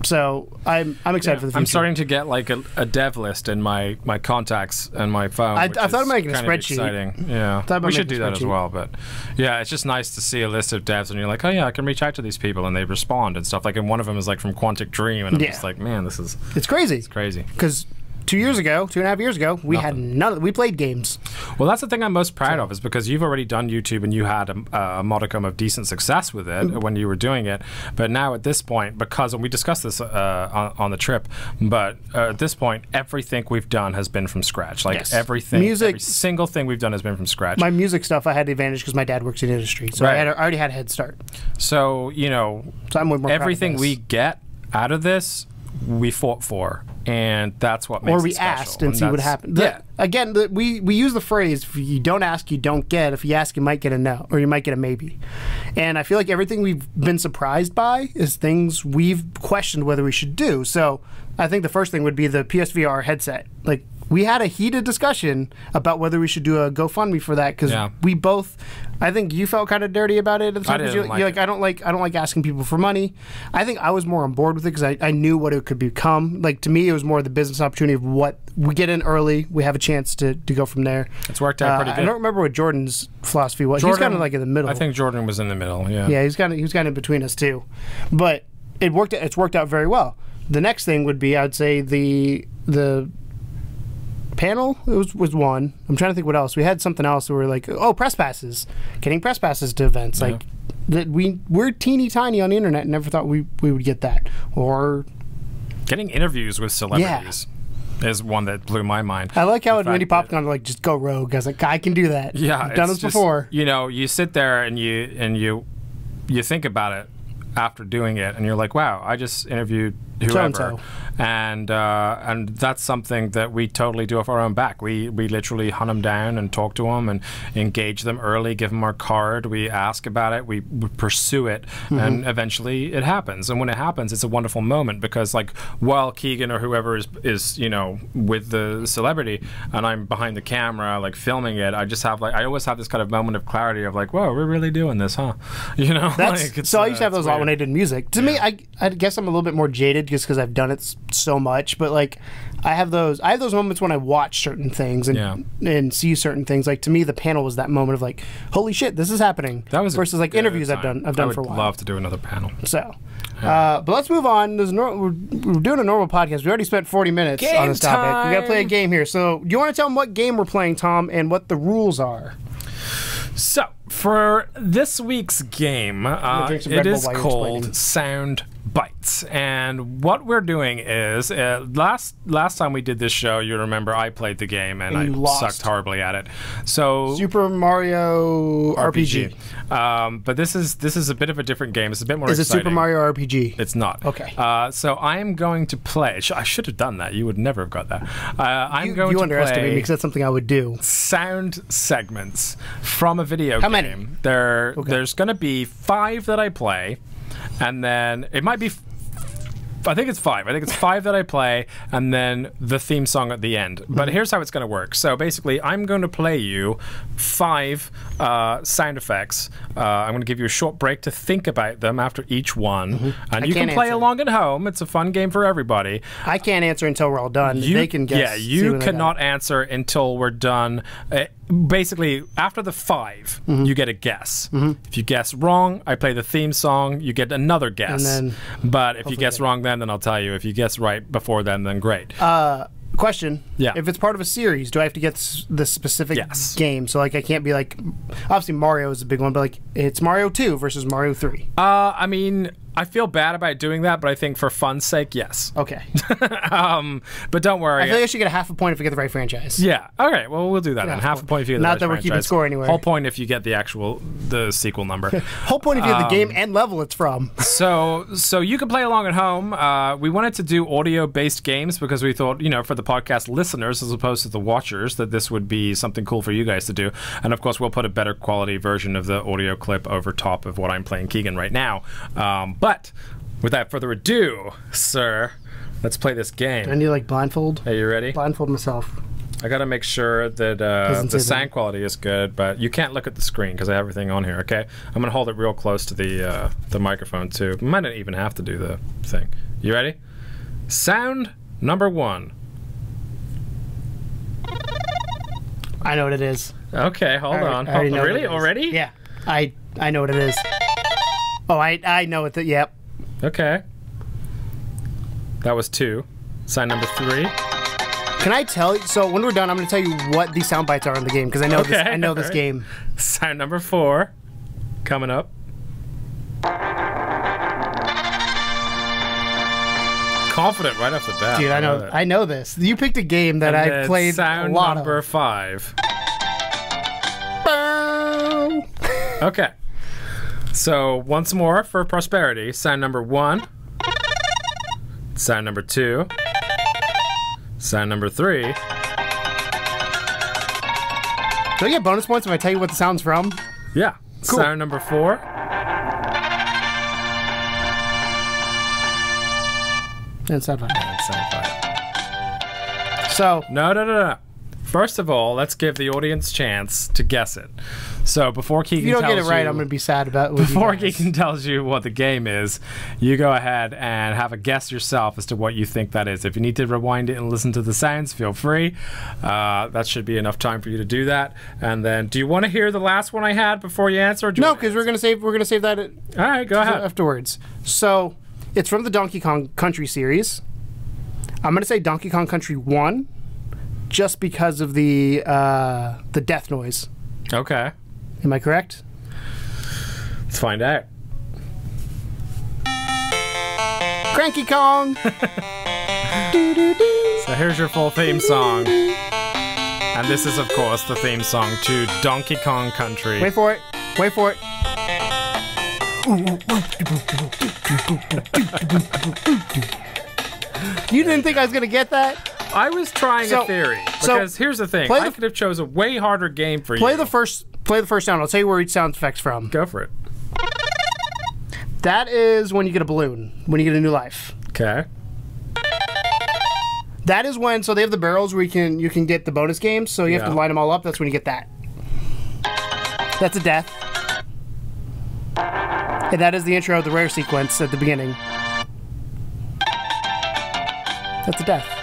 So I'm excited for the future. I'm starting to get like a dev list in my contacts and my phone. I thought of making a spreadsheet. Exciting. Yeah, we should do that as well. But yeah, it's just nice to see a list of devs and you're like, oh yeah, I can reach out to these people and they respond and stuff. Like, and one of them is like from Quantic Dream, and I'm just like, man, it's crazy. It's crazy because 2.5 years ago, we had none. We played games. Well, that's the thing I'm most proud of, is because you've already done YouTube and you had a modicum of decent success with it when you were doing it. But now at this point, because and we discussed this on the trip, but at this point, everything we've done has been from scratch. Like everything, every single thing we've done has been from scratch. My music stuff, I had the advantage because my dad works in the industry, so I already had a head start. So I'm way more everything we get out of this, we fought for. And that's what makes it special. Or we asked and see what happened. Again, we use the phrase, if you don't ask, you don't get. If you ask, you might get a no, or you might get a maybe. And I feel like everything we've been surprised by is things we've questioned whether we should do. So I think the first thing would be the PSVR headset. Like, we had a heated discussion about whether we should do a GoFundMe for that, because we both, I think you felt kind of dirty about it at the time. You're like, I don't like asking people for money. I think I was more on board with it because I knew what it could become. Like, to me, it was more the business opportunity of what we get in early, we have a chance to go from there. It's worked out pretty good. I don't remember what Jordan's philosophy was. He's kind of like in the middle. I think Jordan was in the middle. Yeah, he was kind of in between us too, but it's worked out very well. The next thing would be, I'd say the panel was one. I'm trying to think what else. We had something else where we were like, oh, press passes. Getting press passes to events. Like, we're teeny tiny on the internet and never thought we would get that. Or getting interviews with celebrities is one that blew my mind. I like how at Indy PopCon, like, just go rogue. I was like, I can do that. Yeah. I've done this before. You sit there and you think about it after doing it, and you're like, wow, I just interviewed whoever, and that's something that we totally do off our own back. We literally hunt them down and talk to them and engage them early, give them our card, we ask about it, we pursue it, and eventually it happens. And when it happens, it's a wonderful moment, because like, while Keegan or whoever is with the celebrity and I'm behind the camera like filming it, I just have I always have this kind of moment of clarity of like, whoa, we're really doing this, huh? That's, so I used to have those a lot when I did music. To me, I guess I'm a little bit more jaded just because I've done it so much, but like, I have those moments when I watch certain things and see certain things. Like, to me, the panel was that moment of like, holy shit, this is happening. That was versus like interviews I've done for a while. I would love to do another panel. So, but let's move on. We're doing a normal podcast. We already spent 40 minutes on this topic. We got to play a game here. So, do you want to tell them what game we're playing, Tom, and what the rules are? So, for this week's game, it is called Sound Bytes, and what we're doing is last time we did this show, you remember I played the game and I sucked horribly at it. So Super Mario RPG. But this is a bit of a different game. It's a bit more exciting. Is it Super Mario RPG? It's not. Okay. So I am going to play. I should have done that. You would never have got that. You underestimate me because that's something I would do. Sound segments from a video game. How many? There's going to be 5 that I play. And then it might be I think it's 5. I think it's 5 that I play, and then the theme song at the end. But here's how it's going to work. So basically, I'm going to play you 5 sound effects. I'm going to give you a short break to think about them after each one. And you can play along at home. It's a fun game for everybody. I can't answer until we're all done. They can guess. Yeah, you cannot answer until we're done. Basically, after the 5, you get a guess. If you guess wrong, I play the theme song. You get another guess. But if you guess wrong then I'll tell you. If you guess right before then great. Question. Yeah. If it's part of a series, do I have to get the specific game? So, like, I can't be like... Obviously, Mario is a big one, but, like, it's Mario 2 versus Mario 3. I mean... I feel bad about doing that, but I think for fun's sake, yes. Okay. But don't worry. I feel like I should get a half a point if I get the right franchise. Yeah. Okay. Well, we'll do that then. Half a point if you get the right franchise. Not that we're keeping score anywhere. Whole point if you get the sequel number. Whole point if you get the game and level it's from. So you can play along at home. We wanted to do audio-based games because we thought, you know, for the podcast listeners as opposed to the watchers, that this would be something cool for you guys to do. And of course, we'll put a better quality version of the audio clip over top of what I'm playing Keegan right now. But without further ado, sir, let's play this game. Do I need, like, blindfold? Are you ready? Blindfold myself. I gotta make sure that the sound quality is good, but you can't look at the screen because I have everything on here, okay? I'm gonna hold it real close to the microphone, too. Might not even have to do the thing. You ready? Sound number 1. I know what it is. Okay, hold on. Really? Already? Yeah. I know what it is. Oh, I know it. Yep. Okay. That was 2. Sign number 3. Can I tell you? So when we're done, I'm going to tell you what these sound bites are in the game because I know this. I know this game. Sign number 4 coming up. Confident right off the bat. Dude, I know this. You picked a game that I played a lot of. Sound number 5. Bow. Okay. So, once more for prosperity. Sound number 1. Sound number 2. Sound number 3. Do I get bonus points if I tell you what the sound's from? Yeah. Cool. Sound number 4. And sound 5. And sound 5. So... No. First of all, let's give the audience chance to guess it. So before Keegan tells you... If you don't get it right, I'm going to be sad about it. Before Keegan tells you what the game is, you go ahead and have a guess yourself as to what you think that is. If you need to rewind it and listen to the sounds, feel free. That should be enough time for you to do that. And then, do you want to hear the last one I had before you answer? No, because we're going to save that. All right, go ahead. Afterwards. So, it's from the Donkey Kong Country series. I'm going to say Donkey Kong Country 1. Just because of the death noise. Okay. Am I correct? Let's find out. Cranky Kong! So here's your full theme song. And this is, of course, the theme song to Donkey Kong Country. Wait for it. Wait for it. You didn't think I was going to get that? I was trying a theory because here's the thing: I could have chose a way harder game for you. Play the first sound. I'll tell you where each sound effect's from. Go for it. That is when you get a balloon, when you get a new life. Okay. That is when they have the barrels where you can get the bonus games. So you have to line them all up. That's when you get that. That's a death. And that is the intro of the rare sequence at the beginning. That's a death.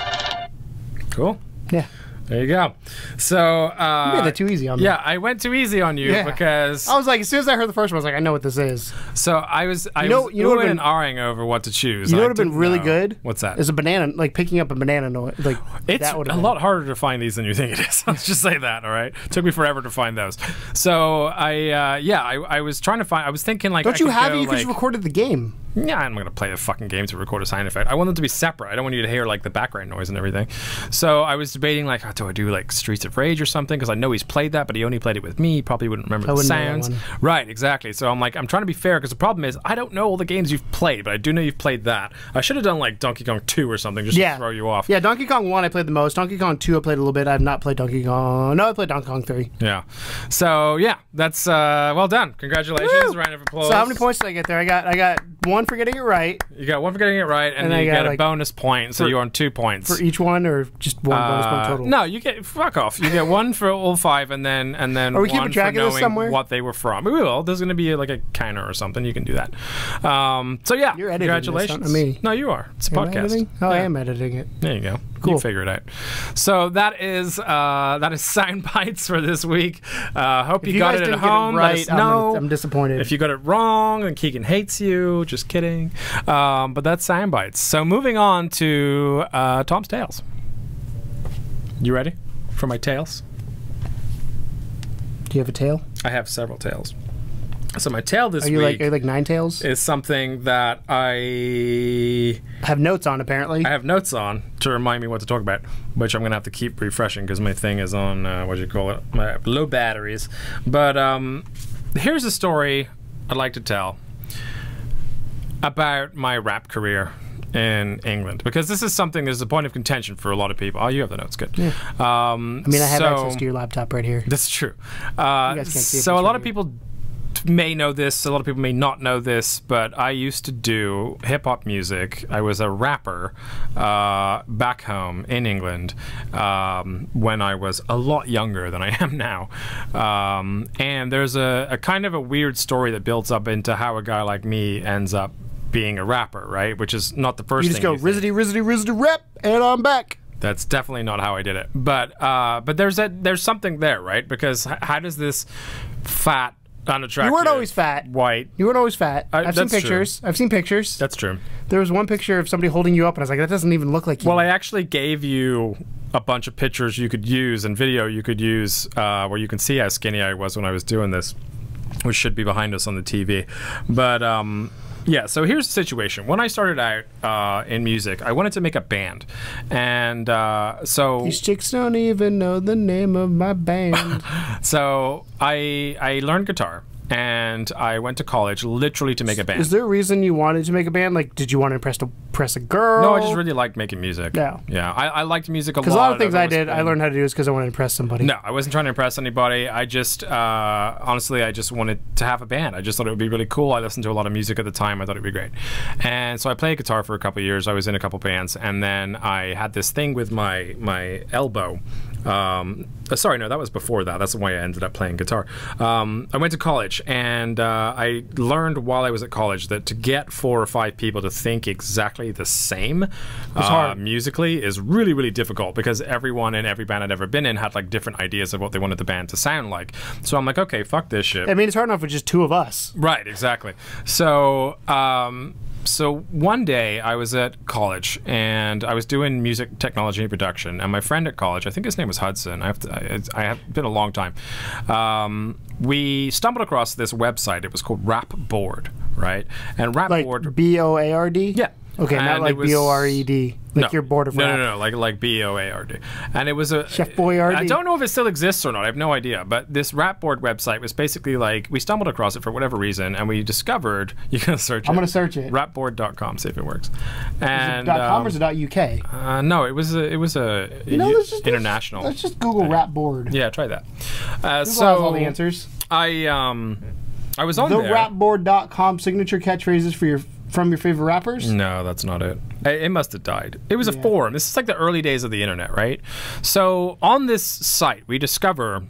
Cool. Yeah. There you go. So, you made that too easy on me. Yeah, I went too easy on you because I was like, as soon as I heard the first one, I was like, I know what this is. So I was oohing and ahhing over what to choose. You know what would have been really good? What's that? Is a banana, like picking up a banana noise. Like it's a lot harder to find these than you think it is. Let's just say that. All right. It took me forever to find those. So I was trying to find. I was thinking like, don't you have it? You just recorded the game. Yeah, I'm going to play the fucking game to record a sound effect. I want them to be separate. I don't want you to hear like the background noise and everything. So I was debating like, do I do like Streets of Rage or something? Because I know he's played that, but he only played it with me. He probably wouldn't remember the sounds. Right, exactly. So I'm like, I'm trying to be fair because the problem is I don't know all the games you've played, but I do know you've played that. I should have done like Donkey Kong 2 or something just to throw you off. Yeah, Donkey Kong 1 I played the most. Donkey Kong 2 I played a little bit. I have not played Donkey Kong. No, I played Donkey Kong 3. Yeah. So yeah, that's well done. Congratulations. Woo! Round of applause. So how many points did I get there? I got one for getting it right. You got one for getting it right, and then you get a bonus point, so you're on 2 points. For each one, or just one bonus point total? No, you get, fuck off. You get one for all 5, and then Are we keeping track of this somewhere? What they were from. We will. There's going to be like a counter or something. You can do that. So yeah, you're editing congratulations. This, not me. No, you are. It's a podcast. Editing? Oh, yeah. I am editing it. There you go. Cool. You figure it out. So that is Sound Bytes for this week. Hope you got it at home. Right, let us know. I'm disappointed. If you got it wrong, then Keegan hates you. Just kidding. But that's Sound Bytes. So moving on to Tom's Tales. You ready for my tales? Do you have a tale? I have several tales. So my tale this week are you like 9 tales? Is something that I have notes on, apparently. I have notes on to remind me what to talk about, which I'm going to have to keep refreshing because my thing is on, what do you call it? My low batteries. But here's a story I'd like to tell about my rap career in England, because this is something that's a point of contention for a lot of people. Oh, you have the notes, good. Yeah. I mean, I have access to your laptop right here. That's true. You guys can't see it, so a lot of people may know this, a lot of people may not know this, but I used to do hip-hop music. I was a rapper back home in England when I was a lot younger than I am now. And there's a kind of a weird story that builds up into how a guy like me ends up being a rapper, right? Which is not the first thing you just go rizzity rap, and I'm back. That's definitely not how I did it. But there's something there, right? Because how does this fat, unattractive, you weren't always fat, white. You weren't always fat. I've seen pictures. True. I've seen pictures. That's true. There was one picture of somebody holding you up, and I was like, that doesn't even look like you. Well, I actually gave you a bunch of pictures you could use and video you could use where you can see how skinny I was when I was doing this, which should be behind us on the TV. But yeah, so here's the situation. When I started out in music, I wanted to make a band. And so... These chicks don't even know the name of my band. So I learned guitar. And I went to college literally to make a band. Is there a reason you wanted to make a band? Like, did you want to impress a girl? No, I just really liked making music. Yeah. Yeah, I liked music a lot. Because a lot of things I learned how to do is because I wanted to impress somebody. No, I wasn't trying to impress anybody. I just, honestly, I just wanted to have a band. I just thought it would be really cool. I listened to a lot of music at the time. I thought it would be great. And so I played guitar for a couple of years. I was in a couple bands. And then I had this thing with my elbow. Sorry, no, that was before that. That's why I ended up playing guitar. I went to college, and I learned while I was at college that to get 4 or 5 people to think exactly the same musically is really, really difficult, because everyone in every band I'd ever been in had like different ideas of what they wanted the band to sound like. So I'm like, okay, fuck this shit. I mean, it's hard enough with just 2 of us. Right, exactly. So so one day I was at college and I was doing music technology and production, and my friend at college, I think his name was Hudson, I have been a long time, we stumbled across this website. It was called Rapboard, right? And Rapboard, like B-O-A-R-D? Yeah. Okay, and not like B-O-R-E-D. Like you're bored of rap. No, like B-O-A-R-D. And it was a... Chef Boyardee? I don't know if it still exists or not. I have no idea. But this Rapboard website was basically like... We stumbled across it for whatever reason, and we discovered... You can search it. I'm going to search it. Rapboard.com, see if it works. And, is it .com or is it .uk? No, it was international. Let's just Google Rapboard. Yeah, try that. Google has all the answers. I was on the there. Rapboard.com signature catchphrases from your favorite rappers? No, that's not it. It must have died. It was a forum. This is like the early days of the internet, right? So on this site, we discover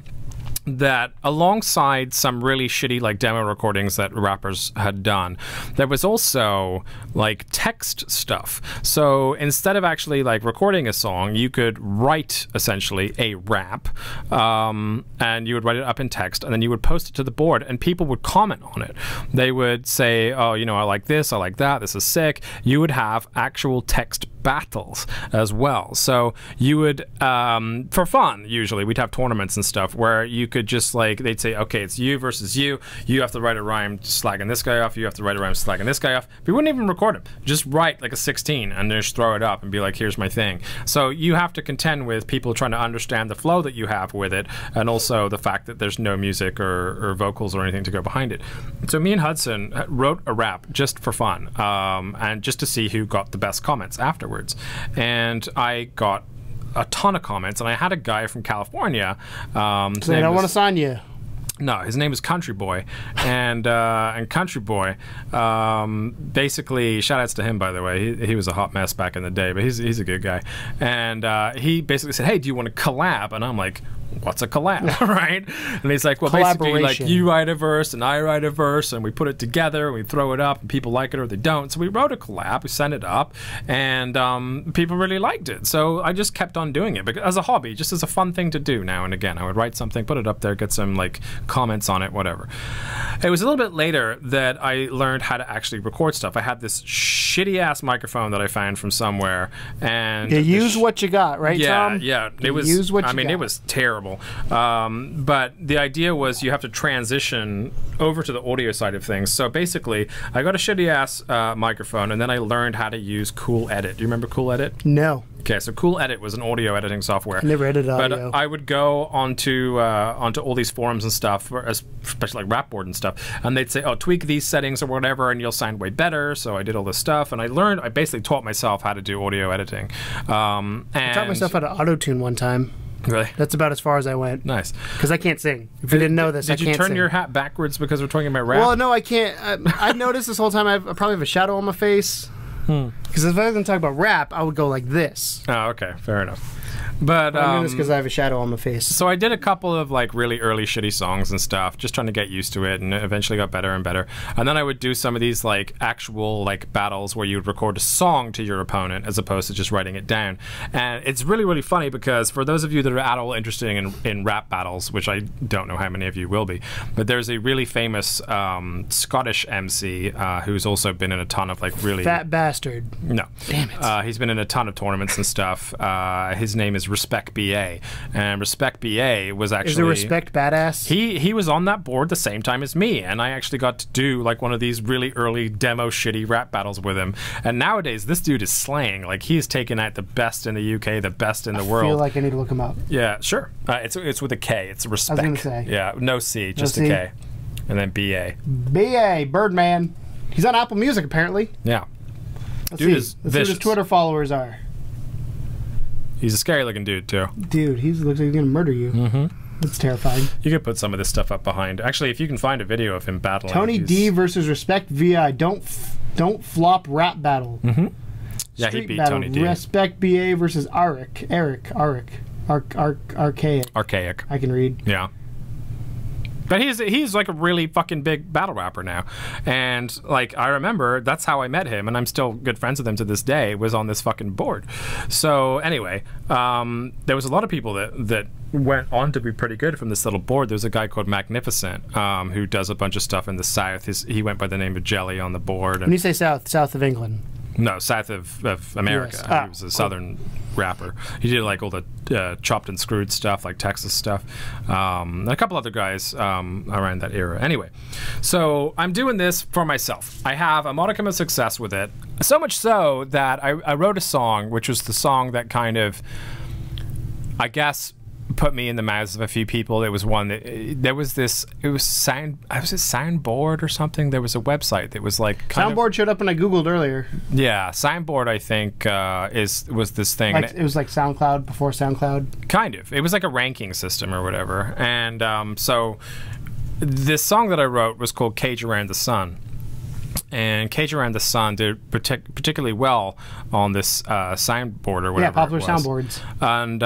that alongside some really shitty like demo recordings that rappers had done, there was also like text stuff. So instead of actually like recording a song, you could write essentially a rap, and you would write it up in text, and then you would post it to the board, and people would comment on it. They would say, oh, you know, I like this, I like that, this is sick. You would have actual text battles as well. So you would, for fun, usually, we'd have tournaments and stuff where you could just like, they'd say, okay, it's you versus you. You have to write a rhyme slagging this guy off. You have to write a rhyme slagging this guy off. We wouldn't even record him. Just write like a 16 and just throw it up and be like, here's my thing. So you have to contend with people trying to understand the flow that you have with it, and also the fact that there's no music or vocals or anything to go behind it. So me and Hudson wrote a rap just for fun, and just to see who got the best comments afterwards. And I got a ton of comments, and I had a guy from California. So they don't want to sign you. No, his name is Country Boy, and Country Boy, basically, shout outs to him, by the way. He was a hot mess back in the day, but he's a good guy. And he basically said, "Hey, do you want to collab?" And I'm like, "What's a collab?" Right? And he's like, "Well, basically, like you write a verse and I write a verse, and we put it together, and we throw it up, and people like it or they don't." So we wrote a collab, we sent it up, and people really liked it. So I just kept on doing it because, as a hobby, just as a fun thing to do now and again. I would write something, put it up there, get some like comments on it, whatever. It was a little bit later that I learned how to actually record stuff. I had this shitty ass microphone that I found from somewhere, and you use what you got, right, Tom? Yeah, it was. Use what you got. It was terrible. But the idea was you have to transition over to the audio side of things. So basically, I got a shitty ass microphone, and then I learned how to use Cool Edit. Do you remember Cool Edit? No. Okay, so Cool Edit was an audio editing software. I never edited audio. But I would go onto all these forums and stuff, especially like Rapboard and stuff, and they'd say, "Oh, tweak these settings or whatever, and you'll sound way better." So I did all this stuff, and I basically taught myself how to do audio editing. And I taught myself how to auto-tune one time. Really? That's about as far as I went. Nice. Because I can't sing. If you didn't know this, I can't sing. Did you turn your hat backwards because we're talking about rap? Well, no, I can't. I've noticed this whole time I probably have a shadow on my face. Because if I was going to talk about rap, I would go like this. Oh, okay. Fair enough. But I know this because I have a shadow on my face. So I did a couple of like really early shitty songs and stuff, just trying to get used to it, and it eventually got better and better. And then I would do some of these like actual like battles where you would record a song to your opponent as opposed to just writing it down. And it's really, really funny because for those of you that are at all interested in rap battles, which I don't know how many of you will be, but there's a really famous Scottish MC who's also been in a ton of like really... Fat bastard. No. Damn it. He's been in a ton of tournaments and stuff. His name is Respect BA, and Respect BA was actually... Is there Respect Badass? He was on that board the same time as me, and I actually got to do like one of these really early demo shitty rap battles with him. And nowadays this dude is slaying. Like he's taken out the best in the UK, the best in the world. I feel like I need to look him up. Yeah, sure. It's with a K. It's Respect. I was gonna say. Yeah, no C, just a K, and then BA. BA Birdman. He's on Apple Music apparently. Yeah. Let's see what his Twitter followers are. He's a scary looking dude too. Dude, he looks like he's gonna murder you. Mm-hmm. That's terrifying. You could put some of this stuff up behind. Actually, if you can find a video of him battling. Tony D versus Respect VI. Don't flop rap battle. Mm-hmm. Yeah, Street he beat battle. Tony D. Respect BA versus Archaic. Archaic. I can read. Yeah. But he's like a really fucking big battle rapper now, and like I remember that's how I met him, and I'm still good friends with him to this day. Was on this fucking board. So anyway, there was a lot of people that went on to be pretty good from this little board. There's a guy called Magnificent who does a bunch of stuff in the South. He went by the name of Jelly on the board. And when you say south of England. No, south of America. Yes. He was a southern rapper. He did like all the chopped and screwed stuff, like Texas stuff. And a couple other guys around that era. Anyway, so I'm doing this for myself. I have a modicum of success with it. So much so that I wrote a song, which was the song that kind of, I guess, put me in the mouths of a few people. There was one that it was Soundboard or something. There was a website that was like Soundboard showed up when I googled earlier. Yeah, Soundboard I think was this thing. Like, it was like SoundCloud before SoundCloud. Kind of. It was like a ranking system or whatever. And so this song that I wrote was called Cage Around the Sun. And Cage Around the Sun did particularly well on this soundboard or whatever. Yeah, popular soundboards. And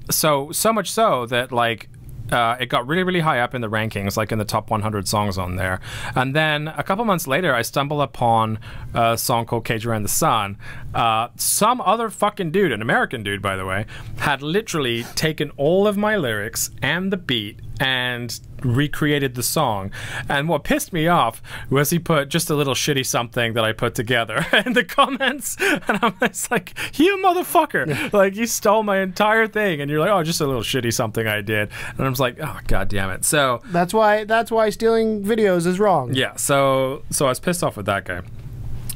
so much so that like it got really, really high up in the rankings, like in the top 100 songs on there. And then a couple months later, I stumbled upon a song called Cage Around the Sun. Some other fucking dude, an American dude, by the way, had literally taken all of my lyrics and the beat and recreated the song. And what pissed me off was he put just a little shitty something that I put together in the comments, and I'm just like, you motherfucker, like you stole my entire thing. And you're like, oh, just a little shitty something I did. And I was like, oh god damn it. So that's why stealing videos is wrong. Yeah, so I was pissed off with that guy.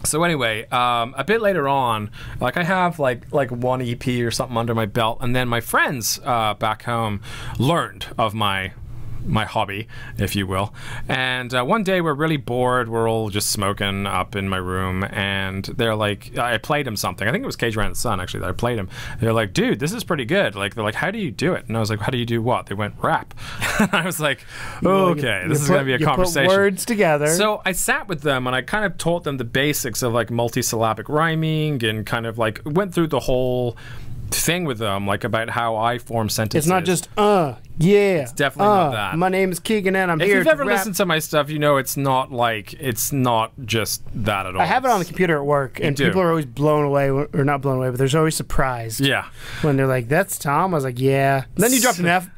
So anyway, a bit later on, like I have like one EP or something under my belt, and then my friends back home learned of my my hobby, if you will. And one day we're really bored. We're all just smoking up in my room, and they're like, I played him something. I think it was Cage Around the Sun, actually, that I played him. They're like, dude, this is pretty good. Like, they're like, how do you do it? And I was like, how do you do what? They went, rap. I was like, okay, this is going to be a conversation. Put words together. So I sat with them, and I kind of taught them the basics of like multisyllabic rhyming, and kind of like went through the whole thing with them, like about how I form sentences. It's not just yeah. It's definitely not that. My name is Keegan and I'm here to If you've ever rap. listened to my stuff, you know it's not just that at all. I have it on the computer at work, and people are always blown away, or not blown away, but they're always surprised. Yeah. When they're like, "That's Tom." I was like, "Yeah." And then you dropped an F.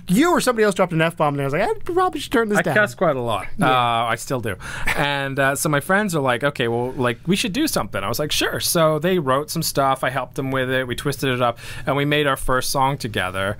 You or somebody else dropped an F-bomb, and I was like, "I probably should turn this down." I cuss quite a lot. Yeah. I still do. And so my friends are like, "Okay, well, like we should do something." I was like, "Sure." So they wrote some stuff. I helped them with it. We twisted it up, and we made our first song together,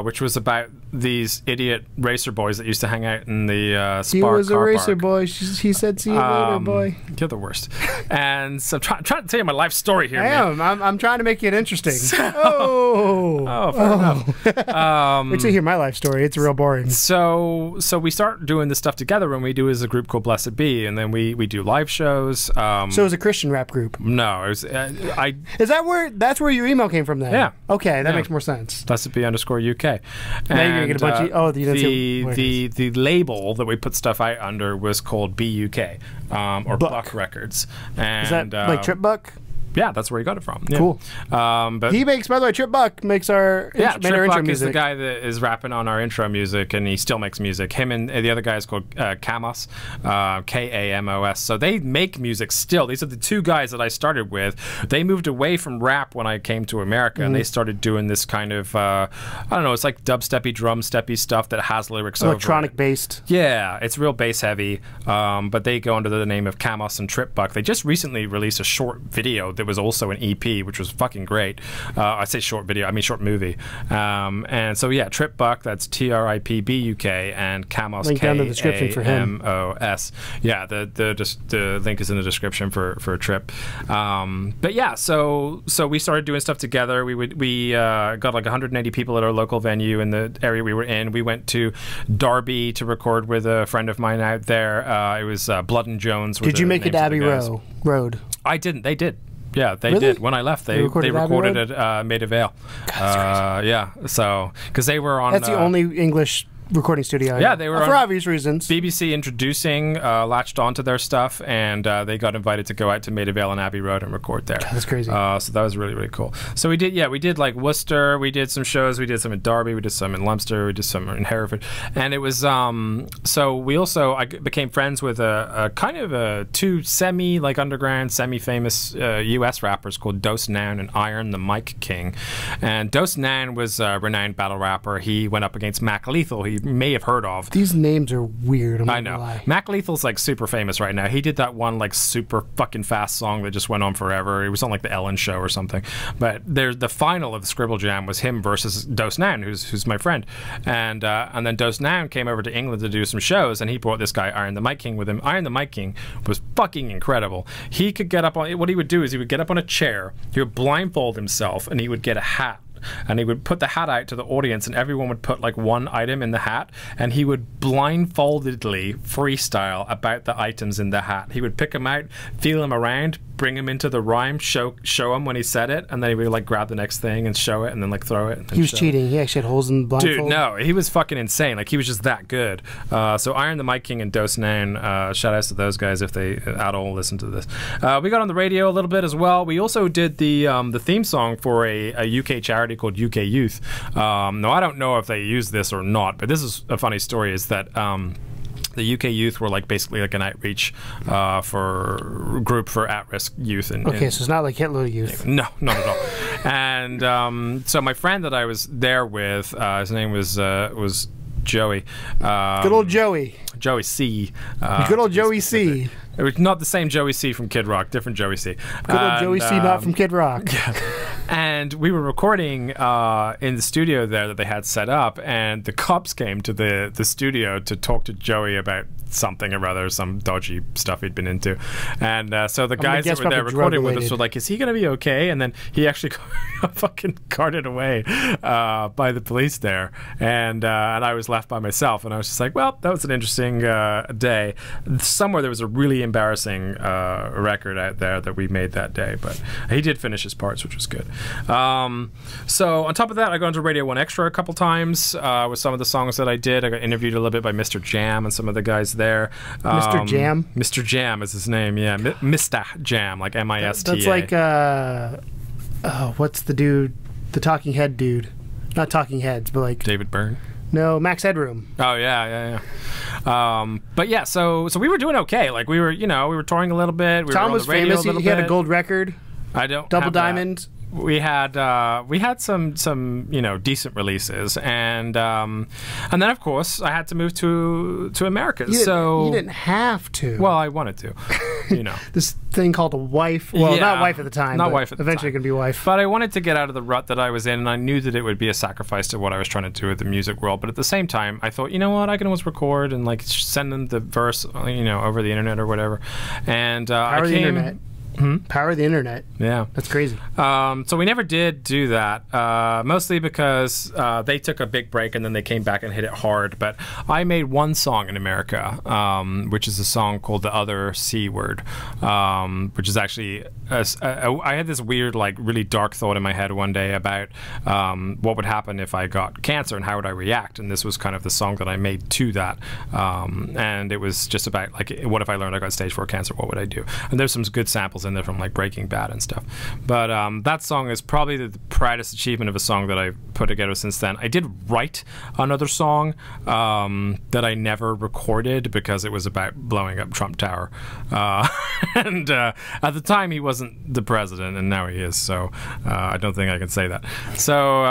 which was about these idiot racer boys that used to hang out in the Spark He was a racer park. Boy. He said, "See you later, boy." You're the worst. And so I'm trying to tell you my life story here. I am. I'm trying to make it interesting. Fair enough. Wait till you hear my life story. It's real boring. So we start doing this stuff together, and we do as a group called Blessed Be, and then we do live shows. So it was a Christian rap group? No, it was. Is that where? That's where your email came from then? Yeah. Okay, that makes more sense. Blessed Be _UK. Now you're gonna get a bunch of the label that we put stuff out under was called BUK or Buck Records. And, is that like Trip Buck? Yeah, that's where he got it from. Yeah. Cool. But he makes, by the way, Trip Buck makes our Trip Buck music. is the guy that is rapping on our intro music, and he still makes music. Him and the other guy is called Kamos, Kamos. So they make music still. These are the two guys that I started with. They moved away from rap when I came to America, and they started doing this kind of, I don't know, it's like dubsteppy, drum steppy stuff that has lyrics electronic over it. Based. Yeah, it's real bass heavy, but they go under the name of Kamos and Trip Buck. They just recently released a short video that was also an EP, which was fucking great. I say short video, I mean short movie. And so yeah, Trip Buck, that's TRIPBUK, and Kamos, link down in the description for him. KMOS. Yeah, the link is in the description for Trip. But yeah, so we started doing stuff together. We got like 180 people at our local venue in the area we were in. We went to Derby to record with a friend of mine out there. It was Blood and Jones. Did you make it Abbey Road? I didn't. They did. Yeah, they really? did. When I left, they recorded at Maida Vale. Yeah, so because they were on. That's the only English recording studio. Yeah, they were for obvious reasons. BBC Introducing latched onto their stuff, and they got invited to go out to Maida Vale and Abbey Road and record there. That's crazy. So that was really, really cool. So we did like Worcester. We did some shows. We did some in Derby. We did some in Leominster. We did some in Hereford. And it was so we also I became friends with a kind of two semi like underground, semi famous U.S. rappers called Dose Noun and Iron the Mic King. And Dose Noun was a renowned battle rapper. He went up against Mac Lethal. He may have heard of. These names are weird. I know. Mac Lethal's like super famous right now. He did that one like super fucking fast song that just went on forever. It was on like the Ellen Show or something. But the final of the Scribble Jam was him versus Dose Noun, who's my friend. And then Dose Noun came over to England to do some shows, and he brought this guy Iron the Mic King with him. Iron the Mic King was fucking incredible. He could get up on what he would do is he would get up on a chair, he would blindfold himself, and he would get a hat. And he would put the hat out to the audience, and everyone would put like one item in the hat, and he would blindfoldedly freestyle about the items in the hat. He would pick them out, feel them around, bring him into the rhyme, show him when he said it, and then he would like grab the next thing and show it, and then like throw it. And he was cheating. He actually had holes in the blindfold. Dude, no, he was fucking insane. Like he was just that good. So Iron the Mic King and Dose Noun, shout outs to those guys if they at all listen to this. We got on the radio a little bit as well. We also did the theme song for a UK charity called UK Youth. Now I don't know if they use this or not, but this is a funny story. Is that the UK Youth were like basically like an outreach for group for at-risk youth. So it's not like Hitler Youth. No, not at all. And so my friend that I was there with, his name was Joey. Good old Joey. Joey C. Good old Joey C. It was not the same Joey C from Kid Rock, different Joey C. Good old Joey C, not from Kid Rock. Yeah. And we were recording in the studio there that they had set up, and the cops came to the studio to talk to Joey about something or other, some dodgy stuff he'd been into. And so the guys that were there recording with us were like, is he going to be okay? And then he actually got fucking carted away by the police there. And I was left by myself. And I was just like, well, that was an interesting day. Somewhere there was a really embarrassing record out there that we made that day. But he did finish his parts, which was good. So on top of that, I got into Radio 1 Extra a couple times with some of the songs that I did. I got interviewed a little bit by Mr. Jam and some of the guys there. Mr. Jam? Mr. Jam is his name, yeah. Mr. Jam, like M-I-S-T-A. That's like, what's the dude, the Talking Head dude? Not Talking Heads, but like... David Byrne? No, Max Headroom. Oh, yeah. But yeah, so we were doing okay. Like, we were touring a little bit. Tom was famous. He had a gold record. I don't Double have Diamond. That. We had some decent releases, and then of course I had to move to America. You didn't have to. Well, I wanted to, this thing called a wife. Well, yeah, not wife at the time. Not wife at the time. Eventually going to be wife. But I wanted to get out of the rut that I was in, and I knew that it would be a sacrifice to what I was trying to do with the music world. But at the same time, I thought, you know what, I can always record and like send them the verse, over the internet or whatever. And Power of the internet. Power of the internet. Yeah. That's crazy. So we never did do that, mostly because they took a big break and then they came back and hit it hard. But I made one song in America, which is a song called The Other C Word, which is actually, I had this weird, like, really dark thought in my head one day about what would happen if I got cancer and how would I react. And this was kind of the song that I made to that. And it was just about, like, what if I learned I got stage 4 cancer? What would I do? And there's some good samples in there from like Breaking Bad and stuff, but that song is probably the proudest achievement of a song that I've put together since then. I did write another song that I never recorded because it was about blowing up Trump Tower, and at the time he wasn't the president, and now he is, so I don't think I can say that. So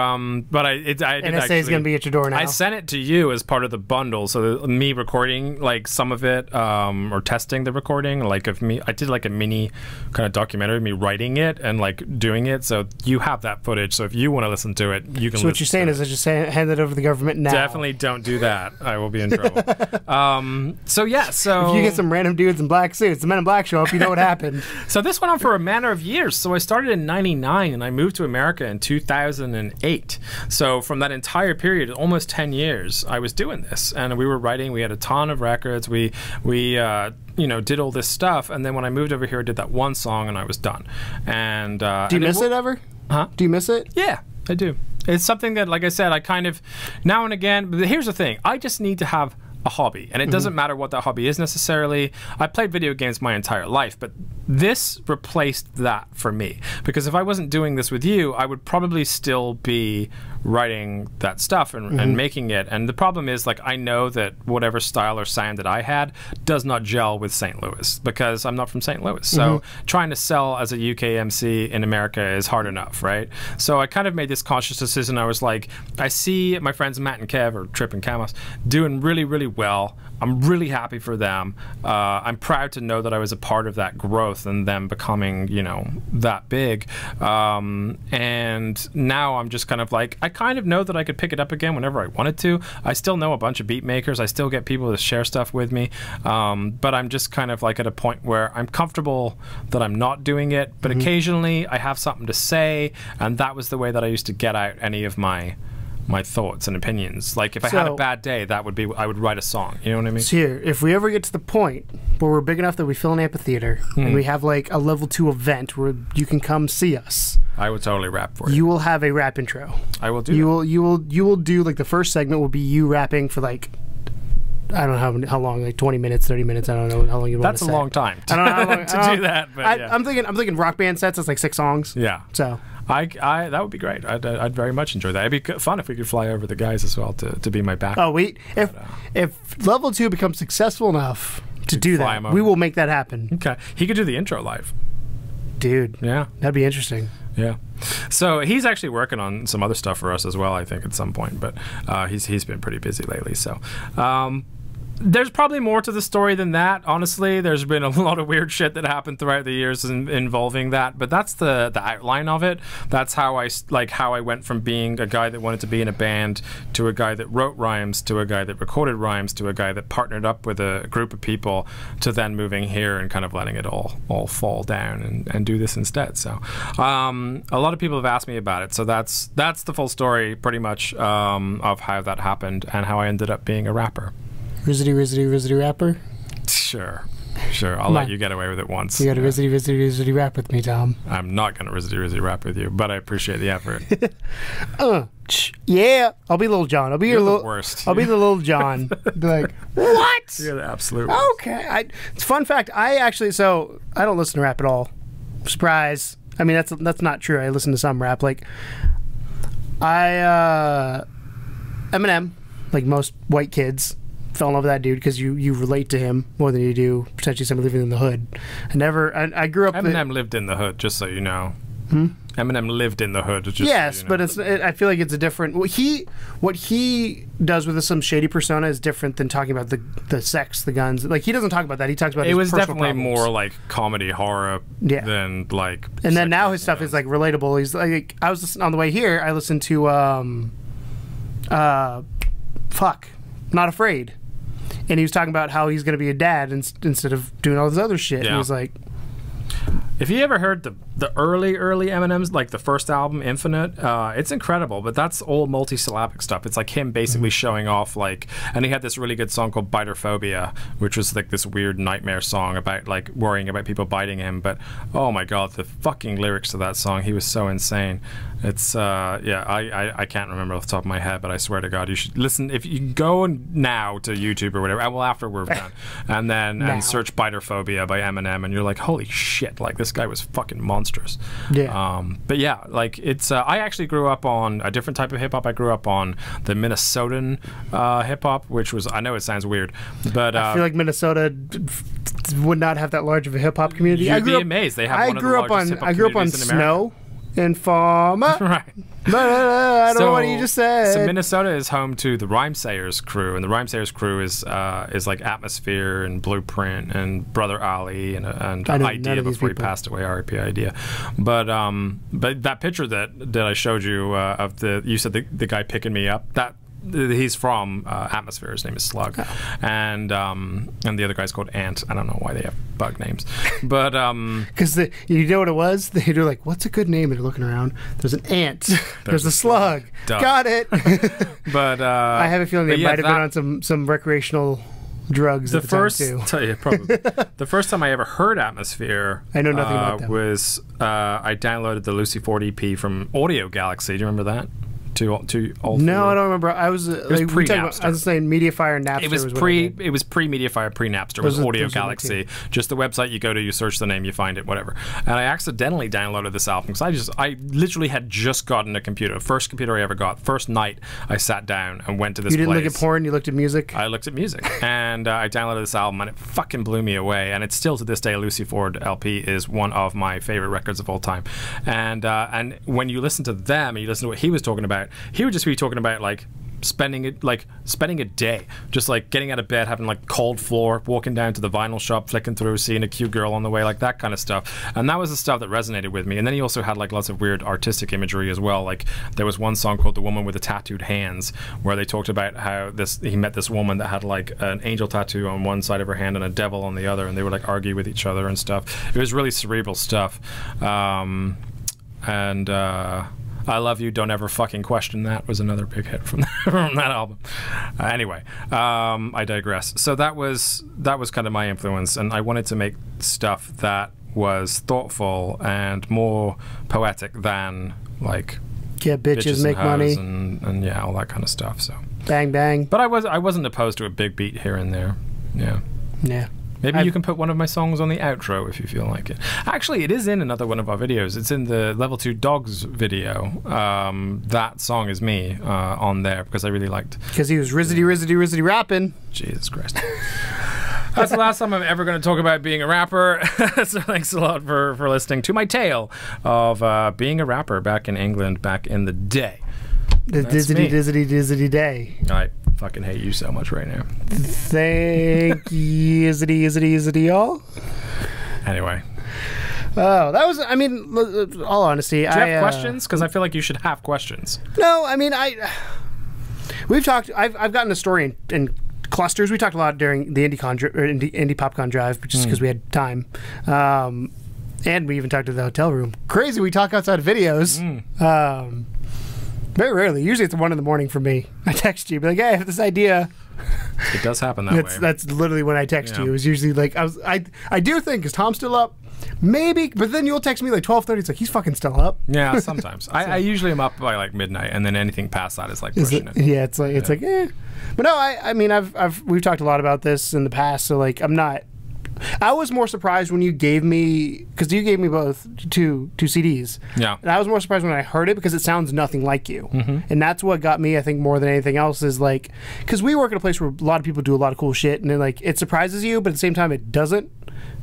but I did NSA is going to be at your door now. I sent it to you as part of the bundle, so me recording like some of it, or testing the recording, like of me. I did like a mini kind of documentary of me writing it and like doing it, so you have that footage, so if you want to listen to it, you can. So what you're saying is just hand it over to the government now. Definitely don't do that. I will be in trouble. So yeah, so if you get some random dudes in black suits, the Men in Black show up, you know what happened. So this went on for a matter of years. So I started in '99 and I moved to America in 2008. So from that entire period, almost 10 years, I was doing this, and we were writing. We had a ton of records. We did all this stuff, and then when I moved over here, I did that one song, and I was done. And do you miss it ever? Huh? Do you miss it? Yeah, I do. It's something that, like I said, I kind of now and again. But here's the thing: I just need to have a hobby, and it doesn't matter what that hobby is necessarily. I played video games my entire life, but this replaced that for me, because if I wasn't doing this with you, I would probably still be writing that stuff and making it. And the problem is, like, I know that whatever style or sound that I had does not gel with St. Louis, because I'm not from St. Louis. So trying to sell as a UK MC in America is hard enough, right? So I kind of made this conscious decision. I was like, I see my friends Matt and Kev, or Trip and Camos, doing really, really well. I'm really happy for them. I'm proud to know that I was a part of that growth and them becoming, that big. And now I'm just kind of like, I kind of know that I could pick it up again whenever I wanted to. I still know a bunch of beat makers. I still get people to share stuff with me. But I'm just kind of like at a point where I'm comfortable that I'm not doing it. But occasionally I have something to say. And that was the way that I used to get out any of my thoughts and opinions. Like if I had a bad day, that would be, I would write a song. You know what I mean? So here, if we ever get to the point where we're big enough that we fill an amphitheater and we have like a level 2 event where you can come see us, I would totally rap for you. You will have a rap intro. I will do. You will do, like, the first segment will be you rapping for like, I don't know how long, like 20 minutes, 30 minutes. I don't know how long you want to say. That's a long time I don't know how long, to do that. But yeah. I'm thinking rock band sets. It's like 6 songs. Yeah. So that would be great. I'd very much enjoy that. It'd be fun if we could fly over the guys as well to be my back. Oh, if level 2 becomes successful enough to do that, we will make that happen. Okay. He could do the intro live. Dude. Yeah. That'd be interesting. Yeah. So he's actually working on some other stuff for us as well, I think, at some point. But he's been pretty busy lately. So There's probably more to the story than that. Honestly, there's been a lot of weird shit that happened throughout the years involving that. But that's the outline of it. That's how I went from being a guy that wanted to be in a band to a guy that wrote rhymes to a guy that recorded rhymes to a guy that partnered up with a group of people to then moving here and kind of letting it all fall down and do this instead. So a lot of people have asked me about it. So that's the full story pretty much of how that happened and how I ended up being a rapper. Rizzity rapper? Sure. I'll let you get away with it once. You got to rizzity rap with me, Tom. I'm not going to rizzity rap with you, but I appreciate the effort. Yeah. I'll be Little John. I'll be You're the worst. I'll be the Little John. Be like, what? You're the absolute worst. Okay. It's fun fact. I don't listen to rap at all. Surprise. I mean, that's not true. I listen to some rap. Like, Eminem, like most white kids, fell in love with that dude because you relate to him more than you do potentially somebody living in the hood. I grew up. Eminem lived in the hood, just so you know. Eminem lived in the hood. Just yes, so you know. But I feel like it's a different. What he does with some shady persona is different than talking about the sex, the guns. Like, he doesn't talk about that. He talks about his personal definitely problems. more like comedy horror than like. And then now his stuff is like relatable. He's like, I was listening on the way here. I listened to Not Afraid. And he was talking about how he's going to be a dad instead of doing all this other shit. Yeah. And he was like... If you ever heard the early Eminem's, like the first album, Infinite, it's incredible, but that's all multisyllabic stuff. It's like him basically showing off, like, and he had this really good song called Biterphobia, which was like this weird nightmare song about like worrying about people biting him. But oh my god, the fucking lyrics to that song, he was so insane. It's I can't remember off the top of my head, but I swear to God, you should listen. If you go now to YouTube or whatever, well, after we're done, and then and search Biterphobia by Eminem, and you're like, holy shit, like this guy was fucking monstrous. Yeah. But yeah, like it's I actually grew up on a different type of hip hop. I grew up on the Minnesotan hip hop, which was, I know it sounds weird, but I feel like Minnesota would not have that large of a hip hop community. You'd be amazed. They have one of the largest hip hop communities in America. Snow and Farmer. Right. I don't know what you just said. So Minnesota is home to the Rhymesayers crew, and the Rhymesayers crew is like Atmosphere and Blueprint and Brother Ali and Idea before he passed away, R.I.P. Idea. But that picture that I showed you of you said the guy picking me up, he's from Atmosphere. His name is Slug, and the other guy's called Ant. I don't know why they have bug names, but because you know what it was? They're like, "What's a good name?" And they're looking around. There's an ant. There's a slug. Got it. But I have a feeling they might have been on some recreational drugs. The first time I ever heard Atmosphere, I know nothing about them. Was I downloaded the Lucy Ford EP from Audio Galaxy. Do you remember that? No, I don't remember. I was pre-Napster. I was saying MediaFire and Napster. It was pre-MediaFire, pre-Napster. It was Audio Galaxy. Just the website you go to, you search the name, you find it, whatever. And I accidentally downloaded this album because I literally had just gotten a computer. First computer I ever got. First night I sat down and went to this place. You didn't look at porn, you looked at music? I looked at music. And I downloaded this album and it fucking blew me away. And it's still to this day, Lucy Ford LP is one of my favorite records of all time. And when you listen to them and you listen to what he was talking about, he would just be talking about like spending a day just like getting out of bed, having like cold floor, walking down to the vinyl shop, flicking through, seeing a cute girl on the way, like that kind of stuff. And that was the stuff that resonated with me. And then he also had like lots of weird artistic imagery as well. Like there was one song called The Woman with the Tattooed Hands, where they talked about how he met this woman that had like an angel tattoo on one side of her hand and a devil on the other, and they would like argue with each other and stuff. It was really cerebral stuff. I Love You, Don't Ever Fucking Question That was another big hit from that album. Anyway, I digress. So that was kind of my influence, and I wanted to make stuff that was thoughtful and more poetic than like get bitches make money and yeah, all that kind of stuff. So bang bang. But I wasn't opposed to a big beat here and there. Yeah. Maybe you can put one of my songs on the outro if you feel like it. Actually, it is in another one of our videos. It's in the Level 2 Dogs video. That song is me on there because I really liked... Because he was rizzity rapping. Jesus Christ. That's the last time I'm ever going to talk about being a rapper. So thanks a lot for listening to my tale of being a rapper back in England back in the day. The dizzity day. All right. fucking hate you so much right now. Thank you, y'all. Anyway. Oh, that was, I mean, all honesty. Do you have questions? Because I feel like you should have questions. No, I mean, we've talked, I've gotten a story in clusters. We talked a lot during the Indy PopCon drive, just because we had time. And we even talked to the hotel room. Crazy, we talk outside of videos. Very rarely. Usually it's 1 in the morning for me. I text you, be like, hey, I have this idea. It does happen that way. That's literally when I text you. It was usually like, I do think, is Tom still up? Maybe, but then you'll text me like 12:30. It's like, he's fucking still up. Yeah, sometimes. I usually am up by like midnight, and then anything past that is like pushing it. Yeah, it's like, eh. But no, I mean, we've talked a lot about this in the past, so like, I was more surprised when you gave me, because you gave me both two CDs. Yeah. And I was more surprised when I heard it because it sounds nothing like you. And that's what got me, I think, more than anything else is like, because we work at a place where a lot of people do a lot of cool shit, and then like it surprises you, but at the same time it doesn't.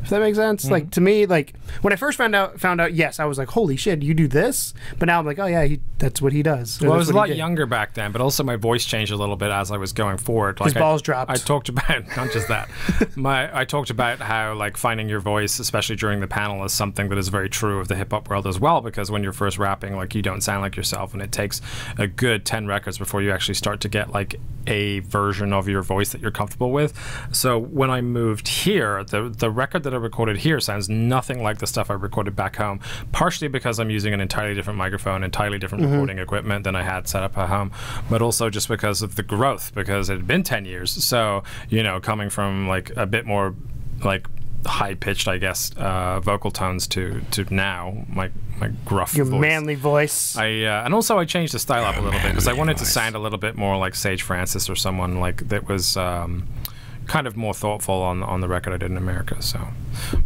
If that makes sense. Like to me, like when I first found out, yes, I was like, holy shit, you do this? But now I'm like, oh yeah, that's what he does. Well, I was a lot younger back then, but also my voice changed a little bit as I was going forward. Like his balls dropped. I talked about, not just that, I talked about how like finding your voice, especially during the panel, is something that is very true of the hip hop world as well, because when you're first rapping, like you don't sound like yourself, and it takes a good 10 records before you actually start to get like a version of your voice that you're comfortable with. So when I moved here, the record that I recorded here sounds nothing like the stuff I recorded back home, partially because I'm using an entirely different microphone, entirely different recording equipment than I had set up at home, but also just because of the growth, because it had been 10 years. So, you know, coming from like a bit more like high-pitched, I guess, vocal tones to now, my gruff your voice. Manly voice. And also I changed the style up a little bit because I wanted to sound a little bit more like Sage Francis or someone like that was kind of more thoughtful on the record I did in America. So,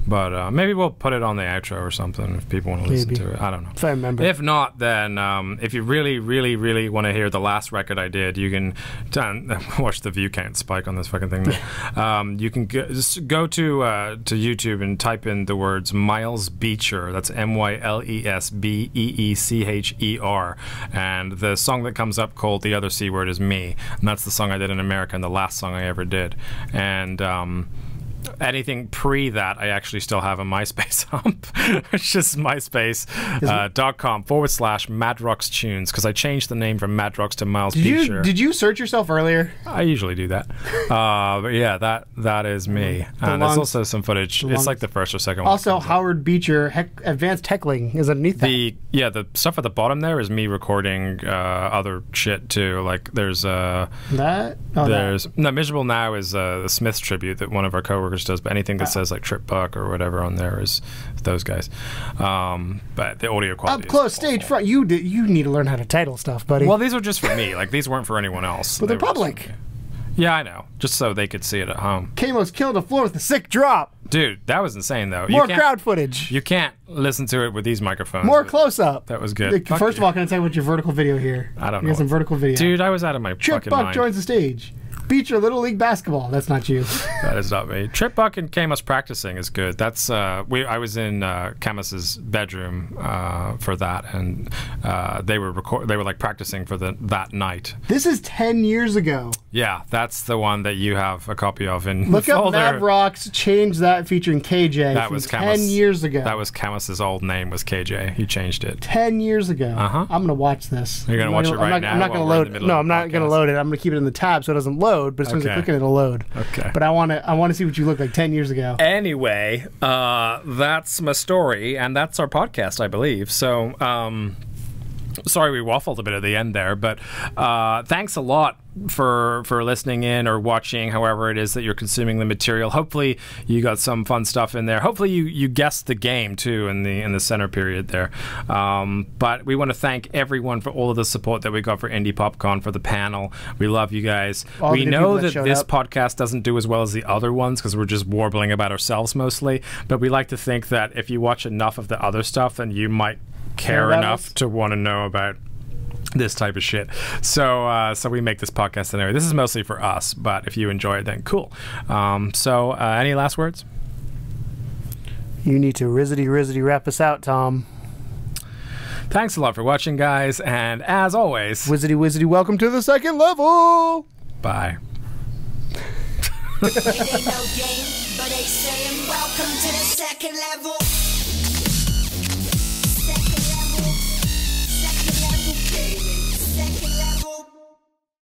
but maybe we'll put it on the outro or something if people want to listen to it. I don't know. If I remember. If not, then if you really, really, really want to hear the last record I did, you can watch the view count spike on this fucking thing. You can just go to YouTube and type in the words Miles Beecher. That's MylesBeecher, and the song that comes up called The Other C Word is Me, and that's the song I did in America and the last song I ever did. And anything pre that I actually still have a MySpace hump. It's just myspace.com/MadRocksTunes, because I changed the name from Madrox to Miles Beecher. Did you search yourself earlier? I usually do that. But yeah, that is me. And there's also some footage. It's like the first or second one. Also, Howard Beecher, Advanced Heckling is underneath that. The stuff at the bottom there is me recording other shit too. Like there's no, Miserable Now is the Smiths tribute that one of our coworkers does, but anything that says like Trip Buck or whatever on there is those guys. But the audio quality up close, stage front. You need to learn how to title stuff, buddy. Well, these are just for me. Like these weren't for anyone else. But they're public. Yeah, I know. Just so they could see it at home. Kmo's killed the floor with a sick drop. Dude, that was insane, though. More crowd footage. You can't listen to it with these microphones. More close-up. That was good. First of all, can I tell you what's your vertical video here? I don't know. You got some vertical video. Dude, I was out of my fucking mind. Trip Buck joins the stage. Beecher Little League Basketball. That's not you. That is not me. Trip Buck and Camus practicing is good. That's I was in Camus's bedroom for that, and they were like practicing for that night. This is 10 years ago. Yeah, that's the one that you have a copy of in Look the folder. up Mad Rocks, change that featuring KJ. That was 10 years ago. That was Camus's old name was KJ. He changed it 10 years ago. I'm gonna watch this. You're gonna watch it right now. I'm not gonna load it. No, I'm not gonna load it. I'm gonna keep it in the tab so it doesn't load. But as soon as I click it, it'll load. Okay. But I want to see what you look like 10 years ago. Anyway, that's my story, and that's our podcast, I believe. So, sorry we waffled a bit at the end there, but thanks a lot for listening in or watching, however it is that you're consuming the material. Hopefully you got some fun stuff in there. Hopefully you guessed the game too in the center period there. But we want to thank everyone for all of the support that we got for Indy PopCon, for the panel. We love you guys. We know that this podcast doesn't do as well as the other ones because we're just warbling about ourselves mostly, but we like to think that if you watch enough of the other stuff, then you might care enough to want to know about this type of shit. So we make this podcast anyway. This is mostly for us, but if you enjoy it, then cool. Any last words? You need to rizzity wrap us out, Tom. Thanks a lot for watching, guys, and as always, Wizzity, welcome to the second level. Bye. It ain't no game, but they saying welcome to the second level.